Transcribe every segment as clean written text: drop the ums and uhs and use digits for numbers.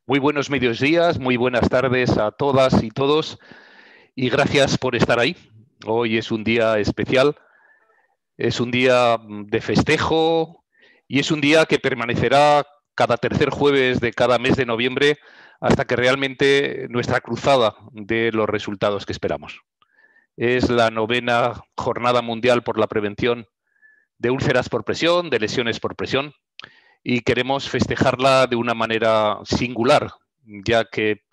Muy buenos mediodías, muy buenas tardes a todas y todos y gracias por estar ahí. Hoy es un día especial, es un día de festejo y es un día que permanecerá cada tercer jueves de cada mes de noviembre hasta que realmente nuestra cruzada dé los resultados que esperamos. Es la novena Jornada Mundial por la Prevención de Úlceras por Presión, de lesiones por presión, y queremos festejarla de una manera singular, ya que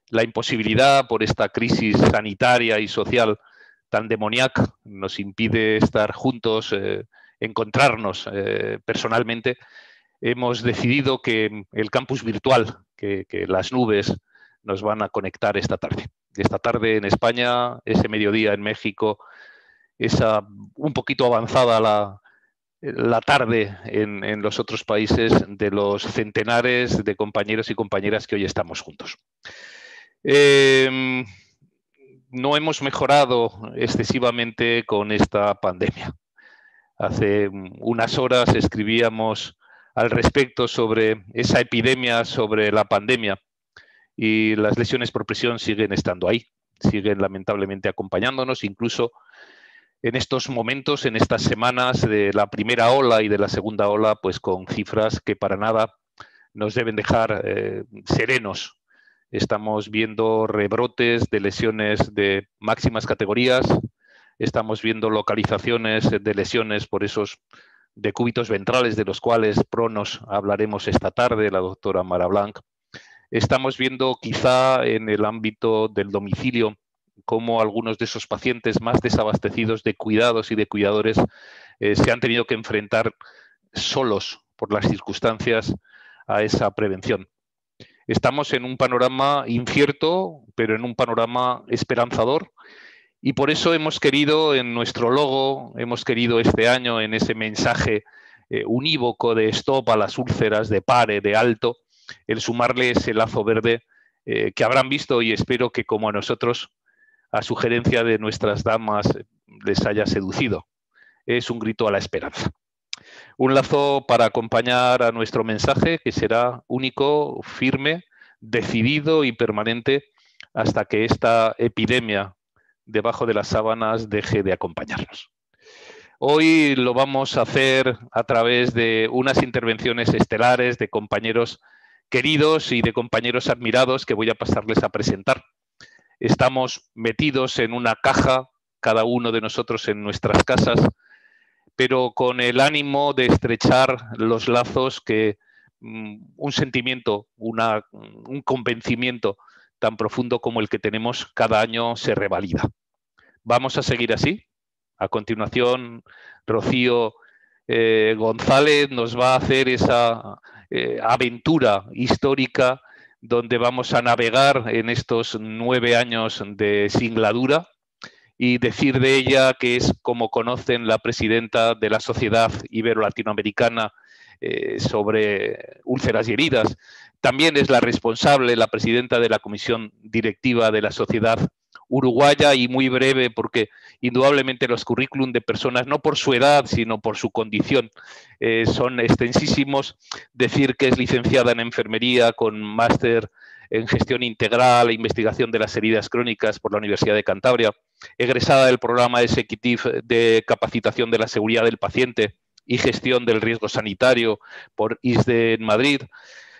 la imposibilidad por esta crisis sanitaria y social tan demoníaca nos impide estar juntos, encontrarnos personalmente. Hemos decidido que el campus virtual, que las nubes nos van a conectar esta tarde. Esta tarde en España, ese mediodía en México, esa un poquito avanzada la tarde en los otros países de los centenares de compañeros y compañeras que hoy estamos juntos. No hemos mejorado excesivamente con esta pandemia. Hace unas horas escribíamos al respecto sobre esa epidemia, sobre la pandemia, y las lesiones por presión siguen estando ahí, siguen lamentablemente acompañándonos, incluso en estos momentos, en estas semanas de la primera ola y de la segunda ola, pues con cifras que para nada nos deben dejar serenos. Estamos viendo rebrotes de lesiones de máximas categorías, estamos viendo localizaciones de lesiones por esos decúbitos ventrales de los cuales pronos hablaremos esta tarde, la doctora Mara Blanc. Estamos viendo quizá en el ámbito del domicilio cómo algunos de esos pacientes más desabastecidos de cuidados y de cuidadores se han tenido que enfrentar solos por las circunstancias a esa prevención. Estamos en un panorama incierto, pero en un panorama esperanzador, y por eso hemos querido en nuestro logo, hemos querido este año en ese mensaje unívoco de stop a las úlceras, de pare, de alto, el sumarle ese lazo verde que habrán visto, y espero que como a nosotros, a sugerencia de nuestras damas, les haya seducido. Es un grito a la esperanza. Un lazo para acompañar a nuestro mensaje que será único, firme, decidido y permanente hasta que esta epidemia debajo de las sábanas deje de acompañarnos. Hoy lo vamos a hacer a través de unas intervenciones estelares de compañeros queridos y de compañeros admirados que voy a pasarles a presentar. Estamos metidos en una caja, cada uno de nosotros en nuestras casas, pero con el ánimo de estrechar los lazos que un sentimiento, un convencimiento tan profundo como el que tenemos cada año se revalida. Vamos a seguir así. A continuación, Rocío González nos va a hacer esa aventura histórica donde vamos a navegar en estos 9 años de singladura y decir de ella que es, como conocen, la presidenta de la Sociedad Ibero-Latinoamericana sobre úlceras y heridas. También es la responsable, la presidenta de la comisión directiva de la Sociedad Uruguaya, y muy breve porque indudablemente los currículum de personas, no por su edad, sino por su condición, son extensísimos. Decir que es licenciada en enfermería con máster en gestión integral e investigación de las heridas crónicas por la Universidad de Cantabria, egresada del programa Executive de capacitación de la seguridad del paciente y gestión del riesgo sanitario por ISDE en Madrid,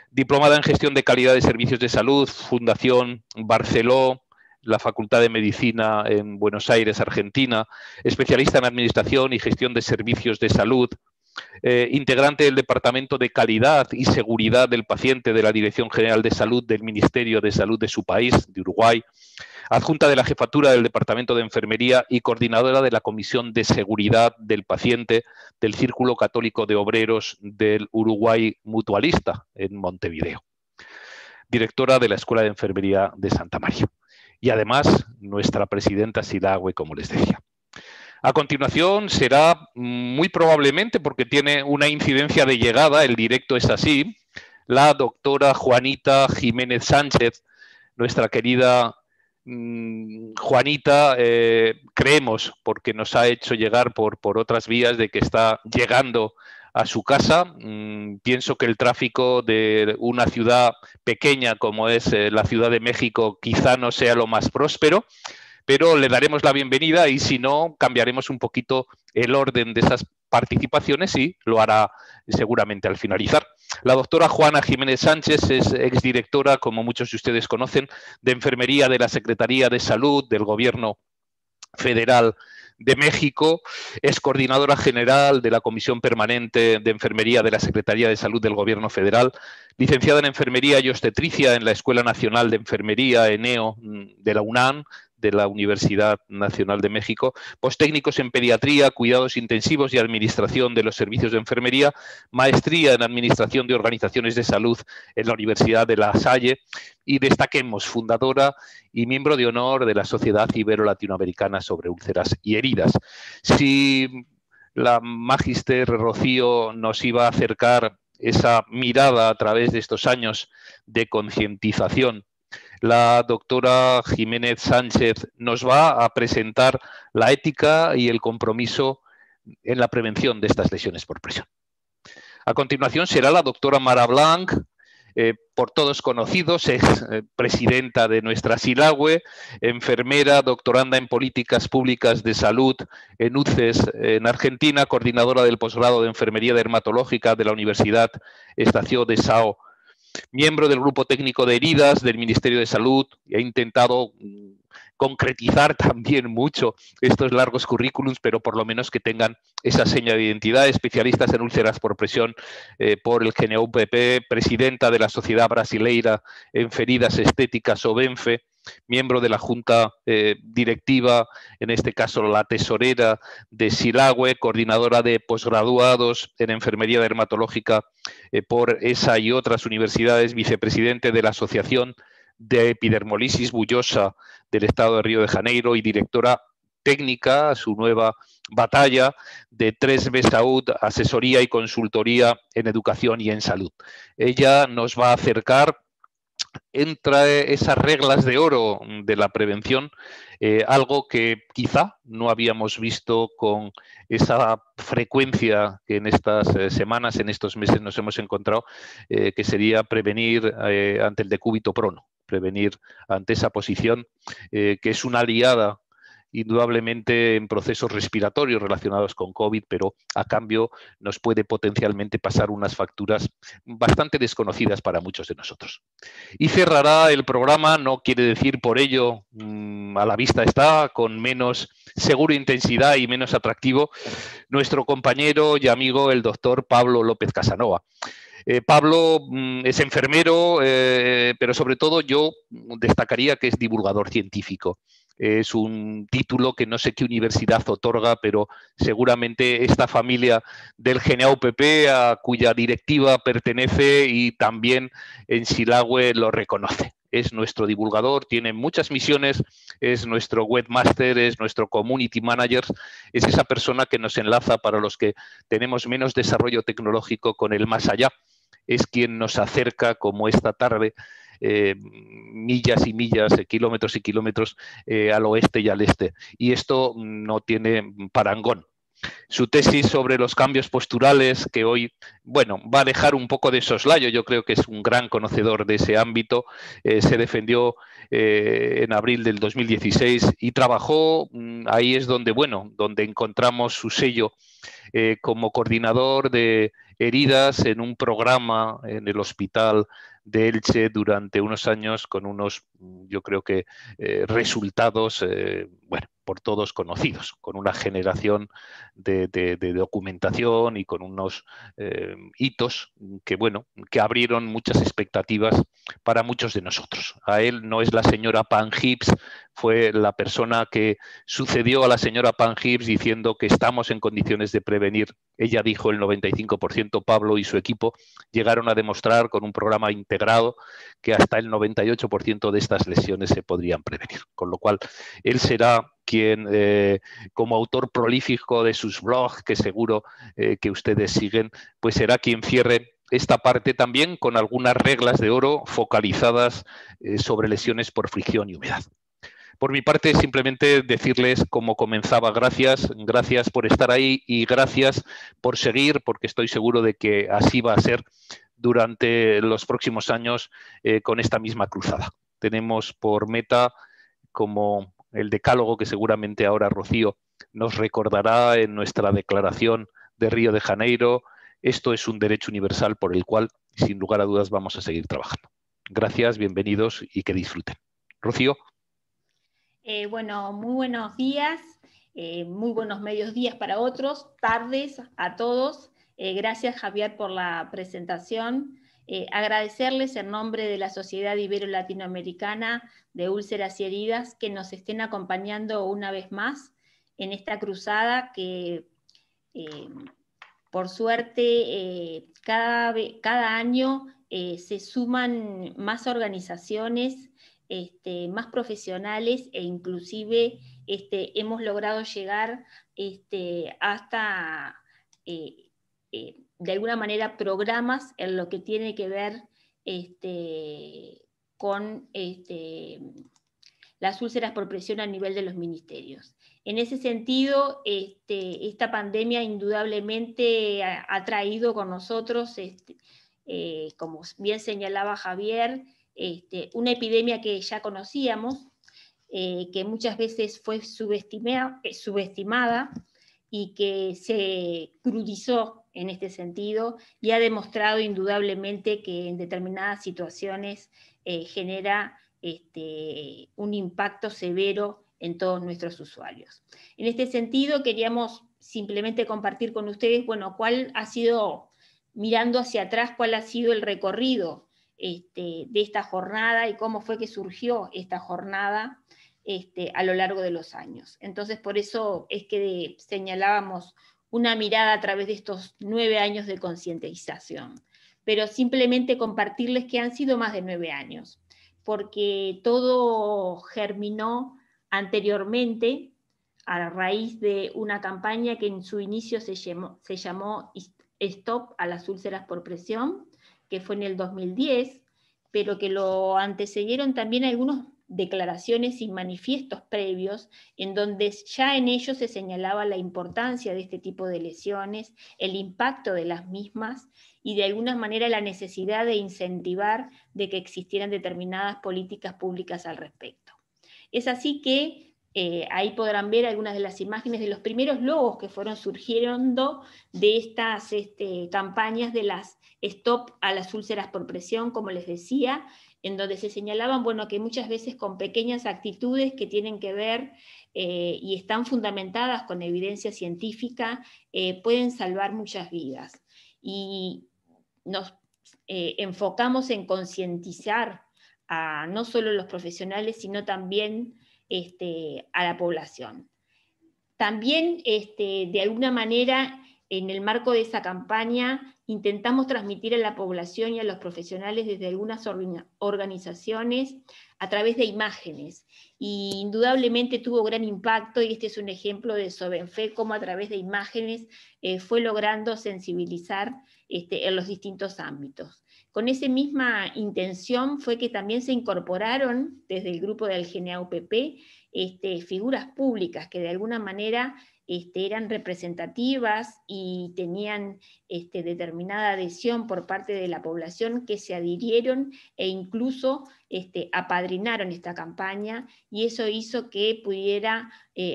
diplomada en gestión de calidad de servicios de salud, Fundación Barceló, la Facultad de Medicina en Buenos Aires, Argentina, especialista en administración y gestión de servicios de salud, integrante del Departamento de Calidad y Seguridad del Paciente de la Dirección General de Salud del Ministerio de Salud de su país, de Uruguay, adjunta de la jefatura del Departamento de Enfermería y coordinadora de la Comisión de Seguridad del Paciente del Círculo Católico de Obreros del Uruguay Mutualista en Montevideo. Directora de la Escuela de Enfermería de Santa María. Y además, nuestra presidenta Sidagüe, como les decía. A continuación será muy probablemente, porque tiene una incidencia de llegada, el directo es así, la doctora Juanita Jiménez Sánchez, nuestra querida Juanita, creemos, porque nos ha hecho llegar por otras vías, de que está llegando a su casa. Pienso que el tráfico de una ciudad pequeña como es la Ciudad de México quizá no sea lo más próspero, pero le daremos la bienvenida y si no, cambiaremos un poquito el orden de esas participaciones y lo hará seguramente al finalizar. La doctora Juana Jiménez Sánchez es exdirectora, como muchos de ustedes conocen, de Enfermería de la Secretaría de Salud del Gobierno Federal de México, es coordinadora general de la Comisión Permanente de Enfermería de la Secretaría de Salud del Gobierno Federal, licenciada en Enfermería y Obstetricia en la Escuela Nacional de Enfermería, ENEO, de la UNAM, de la Universidad Nacional de México, posttécnicos en Pediatría, Cuidados Intensivos y Administración de los Servicios de Enfermería, maestría en Administración de Organizaciones de Salud en la Universidad de La Salle y, destaquemos, fundadora y miembro de honor de la Sociedad Ibero-Latinoamericana sobre Úlceras y Heridas. Si la Magister Rocío nos iba a acercar esa mirada a través de estos años de concientización, la doctora Jiménez Sánchez nos va a presentar la ética y el compromiso en la prevención de estas lesiones por presión. A continuación será la doctora Mara Blanc, por todos conocidos, es presidenta de nuestra SILAGUE, enfermera, doctoranda en políticas públicas de salud en UCES en Argentina, coordinadora del posgrado de enfermería dermatológica de la Universidad Estació de São, miembro del Grupo Técnico de Heridas del Ministerio de Salud, y ha intentado concretizar también mucho estos largos currículums, pero por lo menos que tengan esa seña de identidad. Especialistas en úlceras por presión por el GNUPP, presidenta de la Sociedad Brasileira en Feridas Estéticas, OBENFE, miembro de la Junta Directiva, en este caso la tesorera de SILAGUE, coordinadora de posgraduados en Enfermería Dermatológica por esa y otras universidades, vicepresidente de la Asociación de Epidermolisis Bullosa del Estado de Río de Janeiro y directora técnica, su nueva batalla, de 3B Saúd, asesoría y consultoría en educación y en salud. Ella nos va a acercar entre esas reglas de oro de la prevención, algo que quizá no habíamos visto con esa frecuencia que en estas semanas, en estos meses nos hemos encontrado, que sería prevenir ante el decúbito prono, prevenir ante esa posición que es una aliada indudablemente en procesos respiratorios relacionados con COVID, pero a cambio nos puede potencialmente pasar unas facturas bastante desconocidas para muchos de nosotros. Y cerrará el programa, no quiere decir por ello, a la vista está, con menos seguro intensidad y menos atractivo, nuestro compañero y amigo el doctor Pablo López Casanova. Pablo es enfermero, pero sobre todo yo destacaría que es divulgador científico. Es un título que no sé qué universidad otorga, pero seguramente esta familia del GNUPP, a cuya directiva pertenece y también en SILAGUE lo reconoce. Es nuestro divulgador, tiene muchas misiones, es nuestro webmaster, es nuestro community manager, es esa persona que nos enlaza para los que tenemos menos desarrollo tecnológico con el más allá. Es quien nos acerca, como esta tarde, millas y millas, kilómetros y kilómetros al oeste y al este. Y esto no tiene parangón. Su tesis sobre los cambios posturales, que hoy, bueno, va a dejar un poco de soslayo, yo creo que es un gran conocedor de ese ámbito, se defendió en abril del 2016 y trabajó, ahí es donde, bueno, donde encontramos su sello como coordinador de heridas en un programa en el hospital de Elche durante unos años con unos, yo creo que, resultados, bueno, por todos conocidos, con una generación de documentación y con unos hitos que, bueno, que abrieron muchas expectativas para muchos de nosotros. A él no es la señora Pam Hibbs, fue la persona que sucedió a la señora Pam Hibbs diciendo que estamos en condiciones de prevenir. Ella dijo el 95%, Pablo y su equipo llegaron a demostrar con un programa integrado que hasta el 98% de estas lesiones se podrían prevenir. Con lo cual, él será quien, como autor prolífico de sus blogs, que seguro que ustedes siguen, pues será quien cierre esta parte también con algunas reglas de oro focalizadas sobre lesiones por fricción y humedad. Por mi parte, simplemente decirles cómo comenzaba. Gracias por estar ahí y gracias por seguir, porque estoy seguro de que así va a ser durante los próximos años con esta misma cruzada. Tenemos por meta, como el decálogo que seguramente ahora Rocío nos recordará en nuestra declaración de Río de Janeiro, esto es un derecho universal por el cual, sin lugar a dudas, vamos a seguir trabajando. Gracias, bienvenidos y que disfruten. Rocío. Bueno, muy buenos días, muy buenos mediodías para otros, tardes a todos. Gracias, Javier, por la presentación. Agradecerles en nombre de la Sociedad Ibero-Latinoamericana de Úlceras y Heridas que nos estén acompañando una vez más en esta cruzada que, por suerte, cada año se suman más organizaciones, más profesionales, e inclusive hemos logrado llegar hasta, de alguna manera, programas en lo que tiene que ver con las úlceras por presión a nivel de los ministerios. En ese sentido, esta pandemia indudablemente ha traído con nosotros, como bien señalaba Javier, una epidemia que ya conocíamos, que muchas veces fue subestimada y que se crudizó en este sentido y ha demostrado indudablemente que en determinadas situaciones genera un impacto severo en todos nuestros usuarios. En este sentido, queríamos simplemente compartir con ustedes, bueno, cuál ha sido, mirando hacia atrás, cuál ha sido el recorrido de esta jornada y cómo fue que surgió esta jornada a lo largo de los años. Entonces, por eso es que señalábamos una mirada a través de estos 9 años de concientización, pero simplemente compartirles que han sido más de 9 años, porque todo germinó anteriormente a raíz de una campaña que en su inicio se llamó Stop a las úlceras por presión, que fue en el 2010, pero que lo antecedieron también algunas declaraciones y manifiestos previos, en donde ya en ellos se señalaba la importancia de este tipo de lesiones, el impacto de las mismas y de alguna manera la necesidad de incentivar de que existieran determinadas políticas públicas al respecto. Es así que ahí podrán ver algunas de las imágenes de los primeros logos que fueron surgiendo de estas campañas de las Stop a las úlceras por presión, como les decía, en donde se señalaban, bueno, que muchas veces con pequeñas actitudes que tienen que ver y están fundamentadas con evidencia científica, pueden salvar muchas vidas. Y nos enfocamos en concientizar a no solo los profesionales, sino también a la población. También, de alguna manera, en el marco de esa campaña, intentamos transmitir a la población y a los profesionales desde algunas organizaciones a través de imágenes. Y indudablemente tuvo gran impacto, y este es un ejemplo de Sobenfe, cómo a través de imágenes fue logrando sensibilizar en los distintos ámbitos. Con esa misma intención fue que también se incorporaron desde el grupo del GNA-UPP figuras públicas que de alguna manera eran representativas y tenían determinada adhesión por parte de la población, que se adhirieron e incluso apadrinaron esta campaña, y eso hizo que pudiera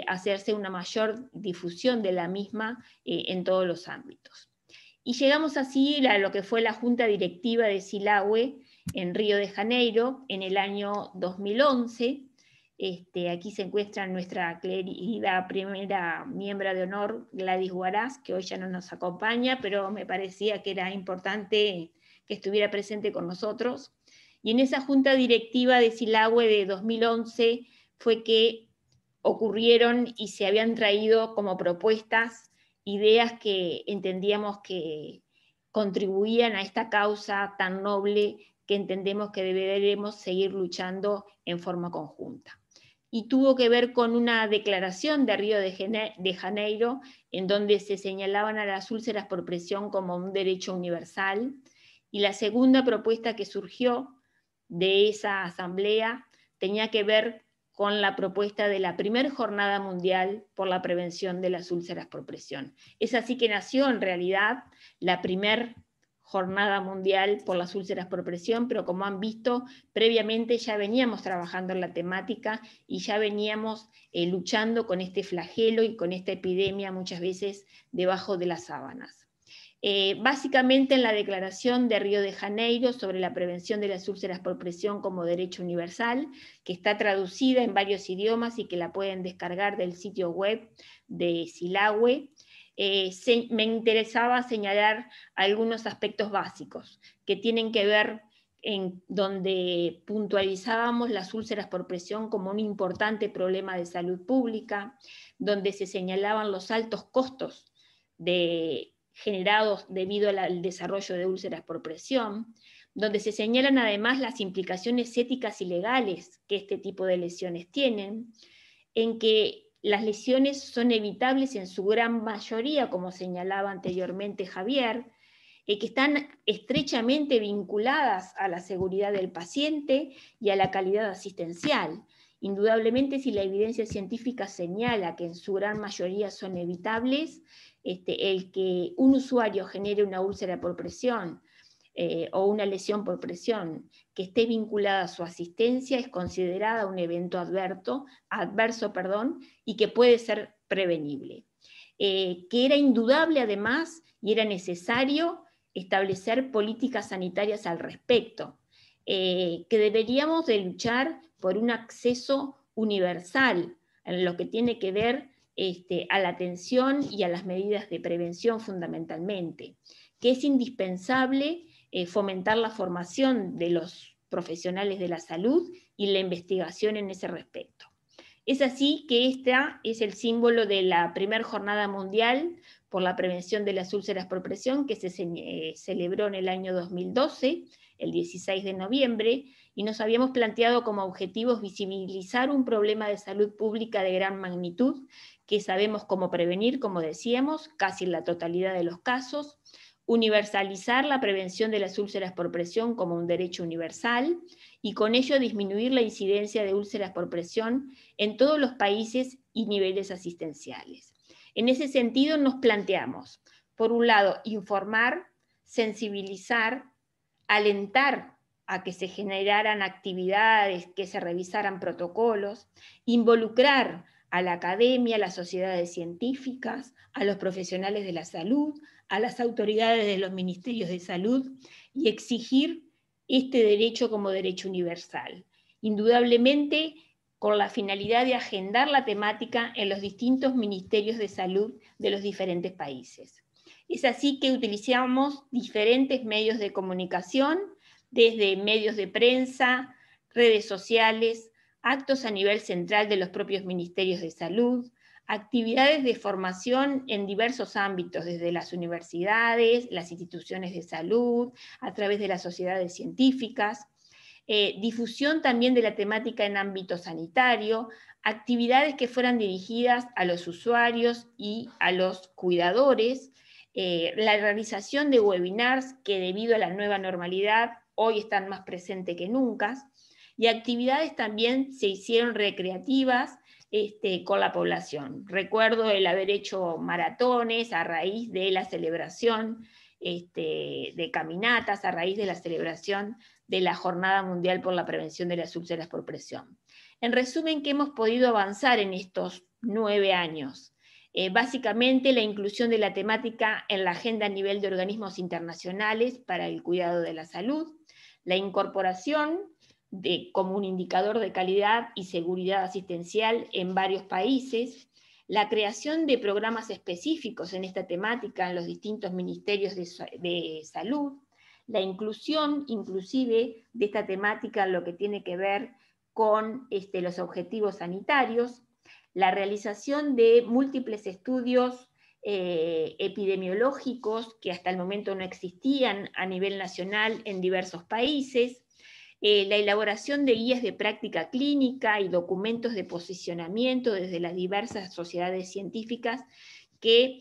hacerse una mayor difusión de la misma en todos los ámbitos. Y llegamos así a lo que fue la Junta Directiva de SILAHUE en Río de Janeiro en el año 2011. Aquí se encuentra nuestra querida primera miembro de honor, Gladys Huaraz, que hoy ya no nos acompaña, pero me parecía que era importante que estuviera presente con nosotros. Y en esa junta directiva de SILAHUE de 2011 fue que ocurrieron y se habían traído como propuestas ideas que entendíamos que contribuían a esta causa tan noble que entendemos que deberemos seguir luchando en forma conjunta. Y tuvo que ver con una declaración de Río de Janeiro, en donde se señalaban a las úlceras por presión como un derecho universal. Y la segunda propuesta que surgió de esa asamblea tenía que ver con la propuesta de la primera Jornada Mundial por la Prevención de las Úlceras por Presión. Es así que nació en realidad la primera Jornada Mundial por las Úlceras por Presión, pero como han visto, previamente ya veníamos trabajando en la temática y ya veníamos luchando con este flagelo y con esta epidemia muchas veces debajo de las sábanas. Básicamente en la Declaración de Río de Janeiro sobre la prevención de las úlceras por presión como derecho universal, que está traducida en varios idiomas y que la pueden descargar del sitio web de SILAHUE, me interesaba señalar algunos aspectos básicos que tienen que ver en donde puntualizábamos las úlceras por presión como un importante problema de salud pública, donde se señalaban los altos costos generados debido al desarrollo de úlceras por presión, donde se señalan además las implicaciones éticas y legales que este tipo de lesiones tienen, en que las lesiones son evitables en su gran mayoría, como señalaba anteriormente Javier, que están estrechamente vinculadas a la seguridad del paciente y a la calidad asistencial. Indudablemente, si la evidencia científica señala que en su gran mayoría son evitables, el que un usuario genere una úlcera por presión o una lesión por presión que esté vinculada a su asistencia es considerada un evento adverso, y que puede ser prevenible. Que era indudable además y era necesario establecer políticas sanitarias al respecto, que deberíamos de luchar por un acceso universal en lo que tiene que ver a la atención y a las medidas de prevención fundamentalmente, que es indispensable fomentar la formación de los profesionales de la salud y la investigación en ese respecto. Es así que esta es el símbolo de la primera Jornada Mundial por la Prevención de las Úlceras por Presión, que se celebró en el año 2012, el 16 de noviembre, y nos habíamos planteado como objetivos visibilizar un problema de salud pública de gran magnitud, que sabemos cómo prevenir, como decíamos, casi en la totalidad de los casos, universalizar la prevención de las úlceras por presión como un derecho universal, y con ello disminuir la incidencia de úlceras por presión en todos los países y niveles asistenciales. En ese sentido nos planteamos, por un lado, informar, sensibilizar, alentar a que se generaran actividades, que se revisaran protocolos, involucrar a la academia, a las sociedades científicas, a los profesionales de la salud, a las autoridades de los ministerios de salud y exigir este derecho como derecho universal. Indudablemente, con la finalidad de agendar la temática en los distintos ministerios de salud de los diferentes países. Es así que utilizamos diferentes medios de comunicación, desde medios de prensa, redes sociales, actos a nivel central de los propios ministerios de salud, actividades de formación en diversos ámbitos, desde las universidades, las instituciones de salud, a través de las sociedades científicas, difusión también de la temática en ámbito sanitario, actividades que fueran dirigidas a los usuarios y a los cuidadores, la realización de webinars que debido a la nueva normalidad hoy están más presentes que nunca, y actividades también se hicieron recreativas con la población. Recuerdo el haber hecho maratones a raíz de la celebración de caminatas, a raíz de la celebración de la Jornada Mundial por la Prevención de las Úlceras por Presión. En resumen, ¿qué hemos podido avanzar en estos 9 años? Básicamente la inclusión de la temática en la agenda a nivel de organismos internacionales para el cuidado de la salud, la incorporación como un indicador de calidad y seguridad asistencial en varios países, la creación de programas específicos en esta temática en los distintos ministerios de salud, la inclusión inclusive de esta temática en lo que tiene que ver con los objetivos sanitarios, la realización de múltiples estudios epidemiológicos que hasta el momento no existían a nivel nacional en diversos países, la elaboración de guías de práctica clínica y documentos de posicionamiento desde las diversas sociedades científicas que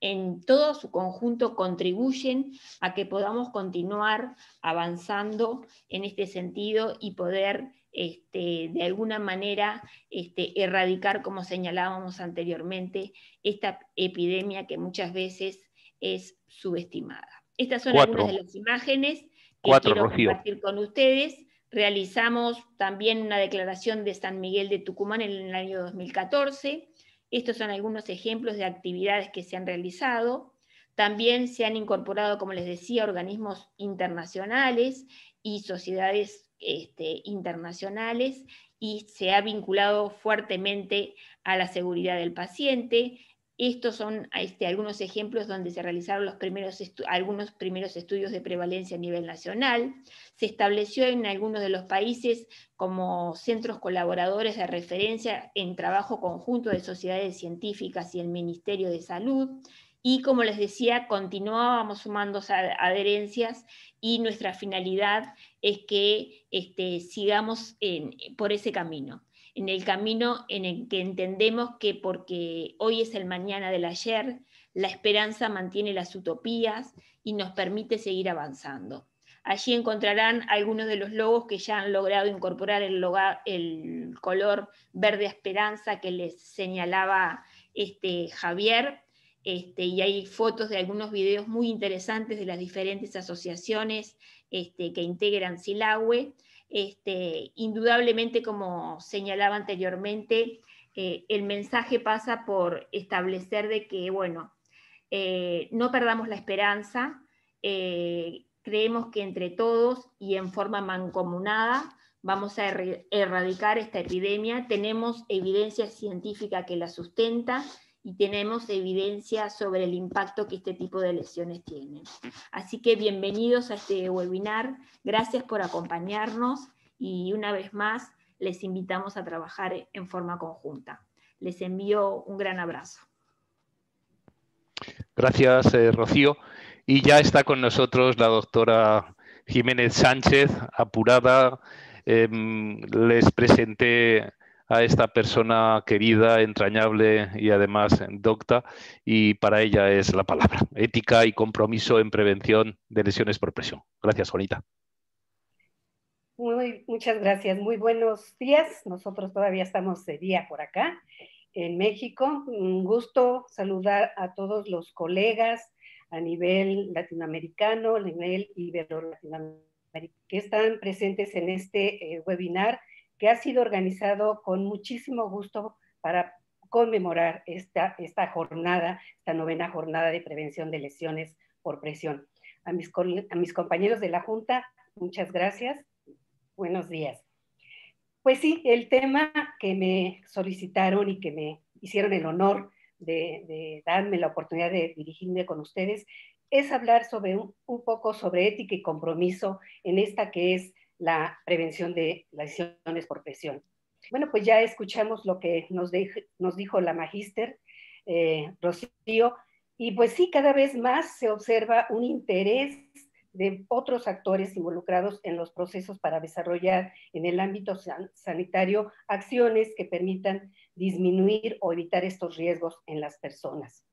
en todo su conjunto contribuyen a que podamos continuar avanzando en este sentido y poder de alguna manera erradicar, como señalábamos anteriormente, esta epidemia que muchas veces es subestimada. Estas son algunas de las imágenes que quiero compartir con ustedes. Realizamos también una declaración de San Miguel de Tucumán en el año 2014. Estos son algunos ejemplos de actividades que se han realizado. También se han incorporado, como les decía, organismos internacionales y sociedades internacionales, y se ha vinculado fuertemente a la seguridad del paciente. Estos son algunos ejemplos donde se realizaron algunos primeros estudios de prevalencia a nivel nacional. Se estableció en algunos de los países como centros colaboradores de referencia en trabajo conjunto de sociedades científicas y el Ministerio de Salud. Y como les decía, continuábamos sumando adherencias, y nuestra finalidad es que sigamos por ese camino. En el camino en el que entendemos que porque hoy es el mañana del ayer, la esperanza mantiene las utopías y nos permite seguir avanzando. Allí encontrarán algunos de los logos que ya han logrado incorporar el color verde esperanza que les señalaba Javier, y hay fotos de algunos videos muy interesantes de las diferentes asociaciones que integran Silahue. Indudablemente, como señalaba anteriormente, el mensaje pasa por establecer de que, bueno, no perdamos la esperanza, creemos que entre todos y en forma mancomunada vamos a erradicar esta epidemia. Tenemos evidencia científica que la sustenta y tenemos evidencia sobre el impacto que este tipo de lesiones tienen. Así que bienvenidos a este webinar, gracias por acompañarnos, y una vez más les invitamos a trabajar en forma conjunta. Les envío un gran abrazo. Gracias, Rocío. Y ya está con nosotros la doctora Jiménez Sánchez, apurada. Les presenté a esta persona querida, entrañable y además docta, y para ella es la palabra. Ética y compromiso en prevención de lesiones por presión. Gracias, Juanita. Muchas gracias. Muy buenos días. Nosotros todavía estamos de día por acá, en México. Un gusto saludar a todos los colegas a nivel latinoamericano, a nivel ibero-latinoamericano, que están presentes en este webinar, que ha sido organizado con muchísimo gusto para conmemorar esta jornada, esta 9ª jornada de prevención de lesiones por presión. A mis compañeros de la Junta, muchas gracias. Buenos días. Pues sí, el tema que me solicitaron y que me hicieron el honor de darme la oportunidad de dirigirme con ustedes es hablar sobre un poco sobre ética y compromiso en esta que es la prevención de lesiones por presión. Bueno, pues ya escuchamos lo que nos dijo la magíster Rocío, y pues sí, cada vez más se observa un interés de otros actores involucrados en los procesos para desarrollar en el ámbito sanitario acciones que permitan disminuir o evitar estos riesgos en las personas.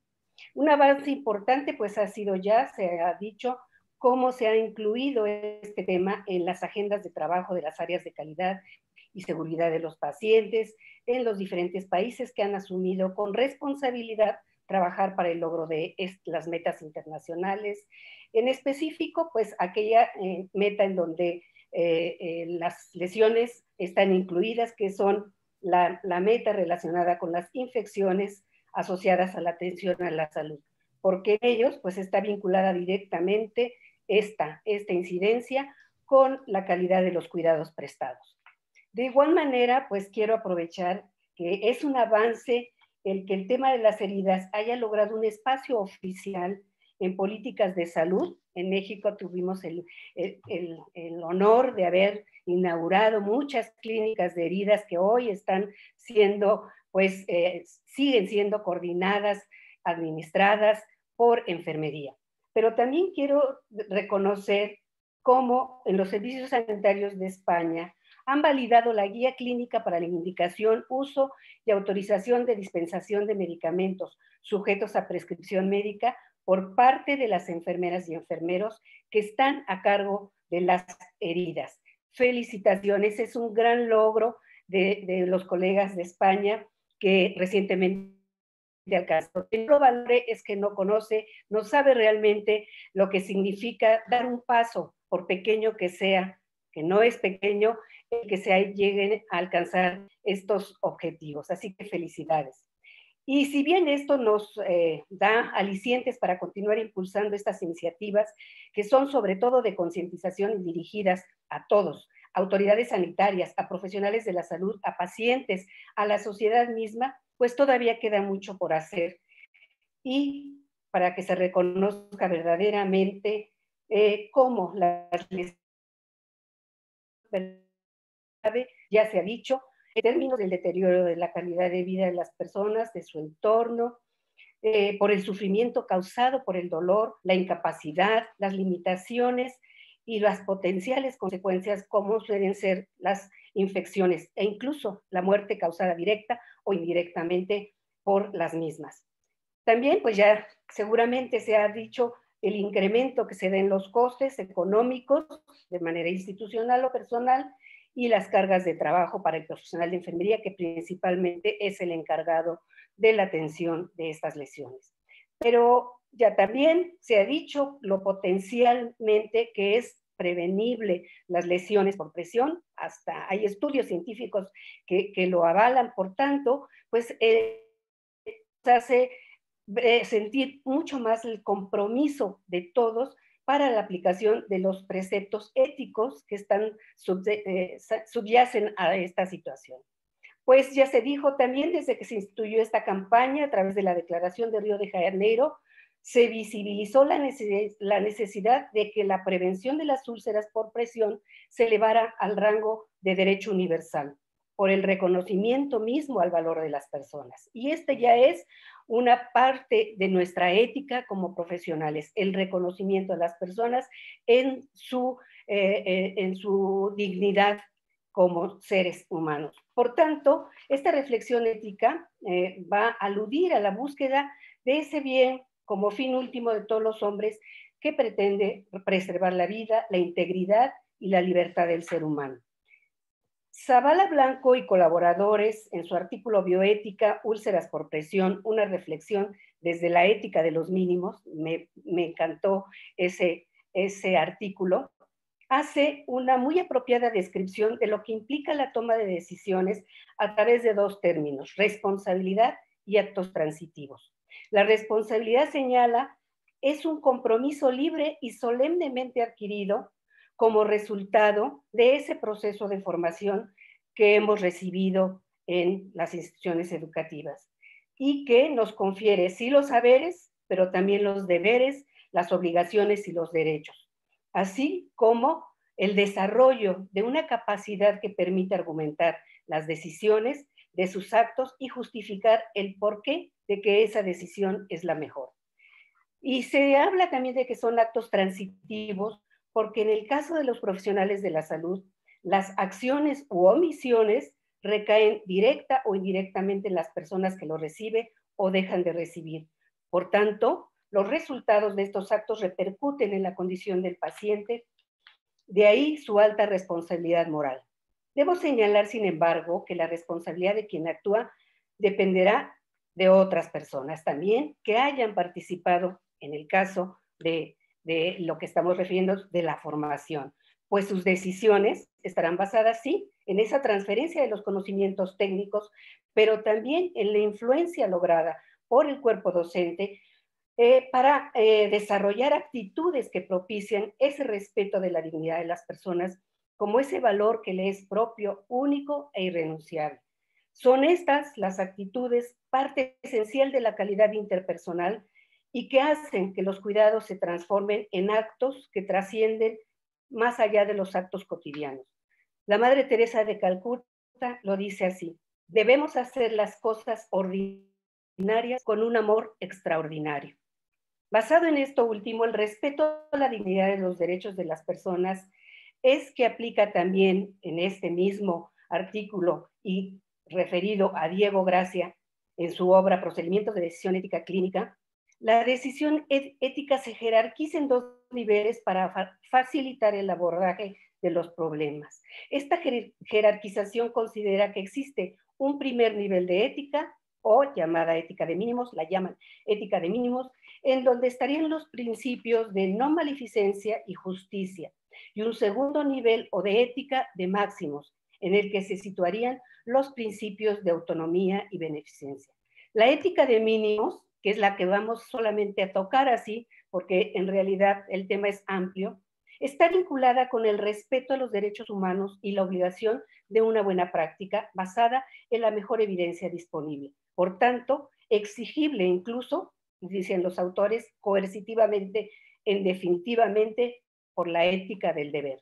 Un avance importante pues ha sido ya, se ha dicho, cómo se ha incluido este tema en las agendas de trabajo de las áreas de calidad y seguridad de los pacientes en los diferentes países que han asumido con responsabilidad trabajar para el logro de las metas internacionales. En específico, pues aquella meta en donde las lesiones están incluidas, que son la meta relacionada con las infecciones asociadas a la atención a la salud, porque en ellos pues está vinculada directamente esta incidencia con la calidad de los cuidados prestados. De igual manera, pues quiero aprovechar que es un avance el que el tema de las heridas haya logrado un espacio oficial en políticas de salud. En México tuvimos el honor de haber inaugurado muchas clínicas de heridas que hoy están siendo, pues, siguen siendo coordinadas, administradas por enfermería. Pero también quiero reconocer cómo en los servicios sanitarios de España han validado la guía clínica para la indicación, uso y autorización de dispensación de medicamentos sujetos a prescripción médica por parte de las enfermeras y enfermeros que están a cargo de las heridas. Felicitaciones, es un gran logro de los colegas de España que recientemente alcanzó. El no valore es que no conoce, no sabe realmente lo que significa dar un paso, por pequeño que sea, que no es pequeño, que se lleguen a alcanzar estos objetivos. Así que felicidades. Y si bien esto nos da alicientes para continuar impulsando estas iniciativas, que son sobre todo de concientización y dirigidas a todos, autoridades sanitarias, a profesionales de la salud, a pacientes, a la sociedad misma, pues todavía queda mucho por hacer. Y para que se reconozca verdaderamente cómo las lesiones, ya se ha dicho, en términos del deterioro de la calidad de vida de las personas, de su entorno, por el sufrimiento causado por el dolor, la incapacidad, las limitaciones y las potenciales consecuencias como suelen ser las infecciones e incluso la muerte causada directa o indirectamente por las mismas. También, pues ya seguramente se ha dicho el incremento que se da en los costes económicos de manera institucional o personal y las cargas de trabajo para el profesional de enfermería, que principalmente es el encargado de la atención de estas lesiones. Pero ya también se ha dicho lo potencialmente que es prevenible las lesiones por presión, hasta hay estudios científicos que lo avalan, por tanto, pues se hace sentir mucho más el compromiso de todos para la aplicación de los preceptos éticos que subyacen a esta situación. Pues ya se dijo también desde que se instituyó esta campaña a través de la Declaración de Río de Janeiro, se visibilizó la necesidad de que la prevención de las úlceras por presión se elevara al rango de derecho universal, por el reconocimiento mismo al valor de las personas. Y este ya es una parte de nuestra ética como profesionales, el reconocimiento de las personas en su dignidad como seres humanos. Por tanto, esta reflexión ética va a aludir a la búsqueda de ese bien como fin último de todos los hombres que pretende preservar la vida, la integridad y la libertad del ser humano. Zavala Blanco y colaboradores, en su artículo Bioética, úlceras por presión, una reflexión desde la ética de los mínimos, me encantó ese artículo, hace una muy apropiada descripción de lo que implica la toma de decisiones a través de dos términos, responsabilidad y actos transitivos. La responsabilidad, señala, es un compromiso libre y solemnemente adquirido como resultado de ese proceso de formación que hemos recibido en las instituciones educativas y que nos confiere sí los saberes, pero también los deberes, las obligaciones y los derechos, así como el desarrollo de una capacidad que permite argumentar las decisiones de sus actos y justificar el porqué de que esa decisión es la mejor. Y se habla también de que son actos transitivos, porque en el caso de los profesionales de la salud, las acciones u omisiones recaen directa o indirectamente en las personas que lo reciben o dejan de recibir. Por tanto, los resultados de estos actos repercuten en la condición del paciente, de ahí su alta responsabilidad moral. Debo señalar, sin embargo, que la responsabilidad de quien actúa dependerá de otras personas también que hayan participado en el caso de lo que estamos refiriendo de la formación, pues sus decisiones estarán basadas, sí, en esa transferencia de los conocimientos técnicos, pero también en la influencia lograda por el cuerpo docente para desarrollar actitudes que propicien ese respeto de la dignidad de las personas como ese valor que le es propio, único e irrenunciable. Son estas las actitudes parte esencial de la calidad interpersonal y que hacen que los cuidados se transformen en actos que trascienden más allá de los actos cotidianos. La Madre Teresa de Calcuta lo dice así: debemos hacer las cosas ordinarias con un amor extraordinario. Basado en esto último, el respeto a la dignidad de los derechos de las personas es que aplica también en este mismo artículo y referido a Diego Gracia en su obra Procedimientos de Decisión Ética Clínica, la decisión ética se jerarquiza en dos niveles para facilitar el abordaje de los problemas. Esta jerarquización considera que existe un primer nivel de ética, o llamada ética de mínimos, la llaman ética de mínimos, en donde estarían los principios de no maleficencia y justicia, y un segundo nivel o de ética de máximos, en el que se situarían los principios de autonomía y beneficencia. La ética de mínimos, que es la que vamos solamente a tocar así, porque en realidad el tema es amplio, está vinculada con el respeto a los derechos humanos y la obligación de una buena práctica basada en la mejor evidencia disponible. Por tanto, exigible incluso, dicen los autores, coercitivamente, en definitivamente, por la ética del deber.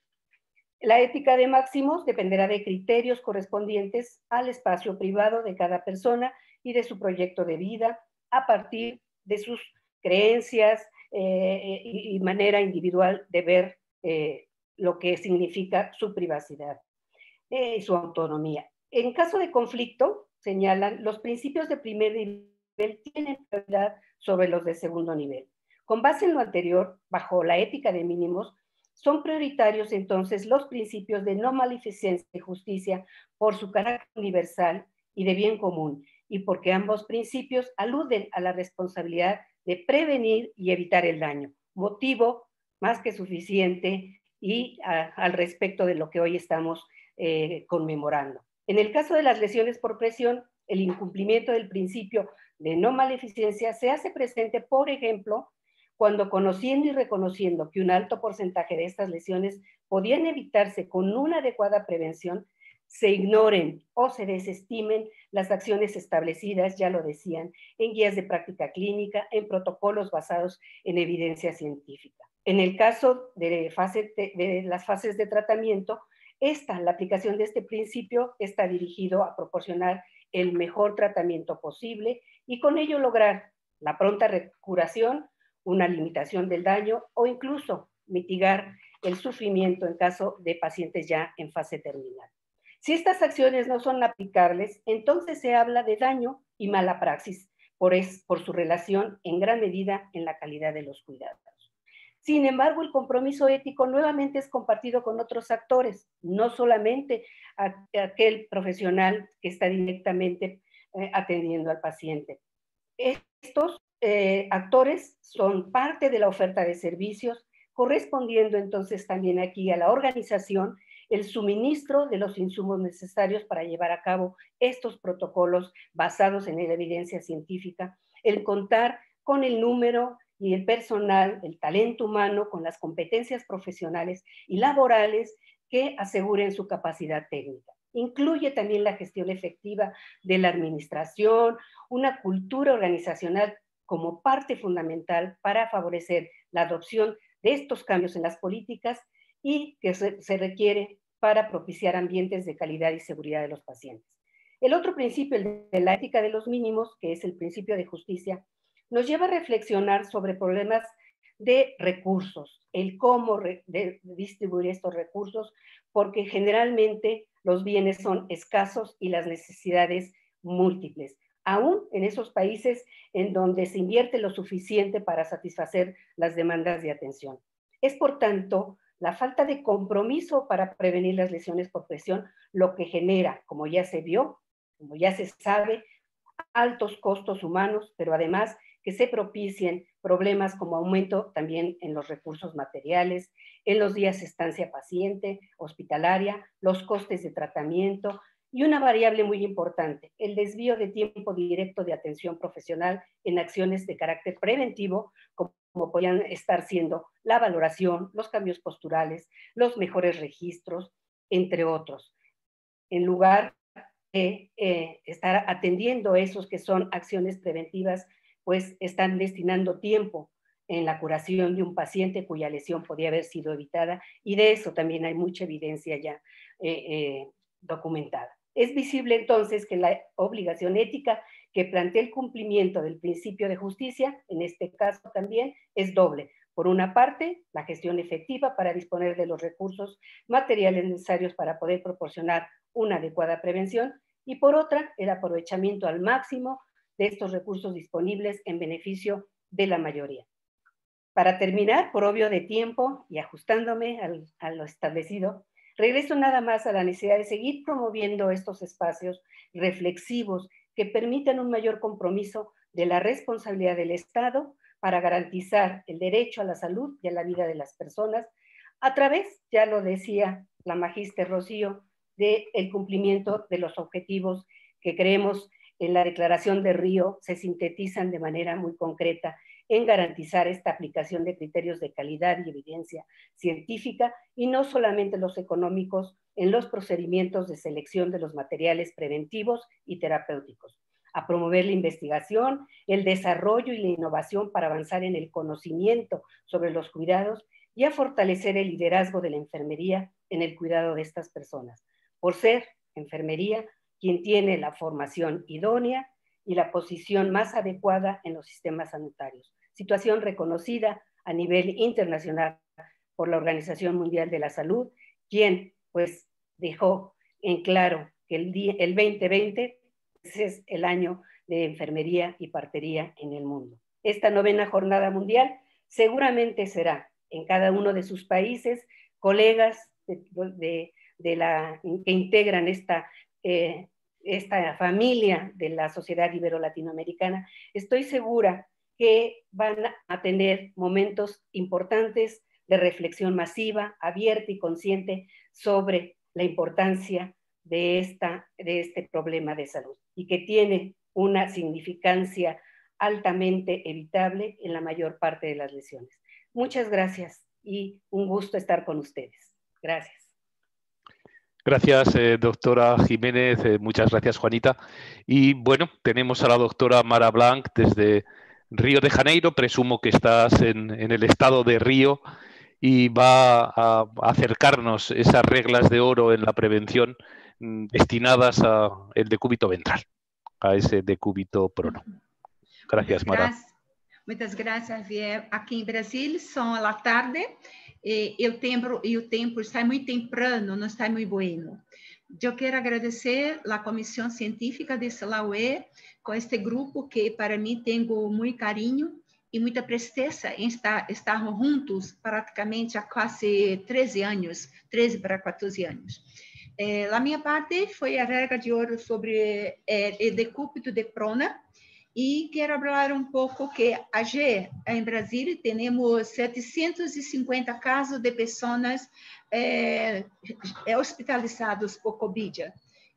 La ética de máximos dependerá de criterios correspondientes al espacio privado de cada persona y de su proyecto de vida a partir de sus creencias y manera individual de ver lo que significa su privacidad y su autonomía. En caso de conflicto, señalan, los principios de primer nivel tienen prioridad sobre los de segundo nivel. Con base en lo anterior, bajo la ética de mínimos, son prioritarios entonces los principios de no maleficencia y justicia por su carácter universal y de bien común, y porque ambos principios aluden a la responsabilidad de prevenir y evitar el daño, motivo más que suficiente y al respecto de lo que hoy estamos conmemorando. En el caso de las lesiones por presión, el incumplimiento del principio de no maleficencia se hace presente, por ejemplo, cuando conociendo y reconociendo que un alto porcentaje de estas lesiones podían evitarse con una adecuada prevención, se ignoren o se desestimen las acciones establecidas, ya lo decían, en guías de práctica clínica, en protocolos basados en evidencia científica. En el caso de las fases de tratamiento, la aplicación de este principio está dirigido a proporcionar el mejor tratamiento posible y con ello lograr la pronta recuperación, una limitación del daño o incluso mitigar el sufrimiento en caso de pacientes ya en fase terminal. Si estas acciones no son aplicables, entonces se habla de daño y mala praxis por su relación en gran medida en la calidad de los cuidados. Sin embargo, el compromiso ético nuevamente es compartido con otros actores, no solamente aquel profesional que está directamente atendiendo al paciente. Estos actores son parte de la oferta de servicios, correspondiendo entonces también aquí a la organización el suministro de los insumos necesarios para llevar a cabo estos protocolos basados en la evidencia científica, el contar con el número y el personal, el talento humano, con las competencias profesionales y laborales que aseguren su capacidad técnica. Incluye también la gestión efectiva de la administración, una cultura organizacional como parte fundamental para favorecer la adopción de estos cambios en las políticas y que se requiere para propiciar ambientes de calidad y seguridad de los pacientes. El otro principio, el de la ética de los mínimos, que es el principio de justicia, nos lleva a reflexionar sobre problemas de recursos, el cómo distribuir estos recursos, porque generalmente los bienes son escasos y las necesidades múltiples, aún en esos países en donde se invierte lo suficiente para satisfacer las demandas de atención. Es, por tanto, la falta de compromiso para prevenir las lesiones por presión lo que genera, como ya se vio, como ya se sabe, altos costos humanos, pero además que se propicien problemas como aumento también en los recursos materiales, en los días de estancia paciente, hospitalaria, los costes de tratamiento y una variable muy importante, el desvío de tiempo directo de atención profesional en acciones de carácter preventivo, como podrían estar siendo la valoración, los cambios posturales, los mejores registros, entre otros. En lugar de estar atendiendo esos que son acciones preventivas, pues están destinando tiempo en la curación de un paciente cuya lesión podía haber sido evitada, y de eso también hay mucha evidencia ya documentada. Es visible entonces que la obligación ética que plantea el cumplimiento del principio de justicia, en este caso también, es doble. Por una parte, la gestión efectiva para disponer de los recursos materiales necesarios para poder proporcionar una adecuada prevención, y por otra, el aprovechamiento al máximo de estos recursos disponibles en beneficio de la mayoría. Para terminar, por obvio de tiempo y ajustándome a lo establecido, regreso nada más a la necesidad de seguir promoviendo estos espacios reflexivos que permitan un mayor compromiso de la responsabilidad del Estado para garantizar el derecho a la salud y a la vida de las personas a través, ya lo decía la magíster Rocío, del cumplimiento de los objetivos que creemos en la Declaración de Río se sintetizan de manera muy concreta en garantizar esta aplicación de criterios de calidad y evidencia científica, y no solamente los económicos en los procedimientos de selección de los materiales preventivos y terapéuticos. A promover la investigación, el desarrollo y la innovación para avanzar en el conocimiento sobre los cuidados y a fortalecer el liderazgo de la enfermería en el cuidado de estas personas, por ser enfermería quien tiene la formación idónea y la posición más adecuada en los sistemas sanitarios. Situación reconocida a nivel internacional por la Organización Mundial de la Salud, quien pues dejó en claro que el 2020 es el año de enfermería y partería en el mundo. Esta 9ª Jornada Mundial seguramente será en cada uno de sus países, colegas que integran esta familia de la sociedad ibero-latinoamericana, estoy segura que van a tener momentos importantes de reflexión masiva, abierta y consciente sobre la importancia de este problema de salud y que tiene una significancia altamente evitable en la mayor parte de las lesiones. Muchas gracias y un gusto estar con ustedes. Gracias. Gracias, doctora Jiménez. Muchas gracias, Juanita. Y bueno, tenemos a la doctora Mara Blanc desde Río de Janeiro. Presumo que estás en el estado de Río y va a acercarnos esas reglas de oro en la prevención destinadas al decúbito ventral, a ese decúbito prono. Gracias, Mara. Muitas graças, Javier. Aqui em Brasília são a tarde e o tempo está muito temprano, não está muito bueno. Eu quero agradecer a Comissão Científica de SELAUE com este grupo que para mim tenho muito carinho e muita presteza em estar juntos praticamente há quase 13 anos, 13 para 14 anos. A minha parte foi a regra de ouro sobre o decúbito de prona. E quero falar pouco que hoje em Brasília temos 750 casos de pessoas hospitalizadas por Covid.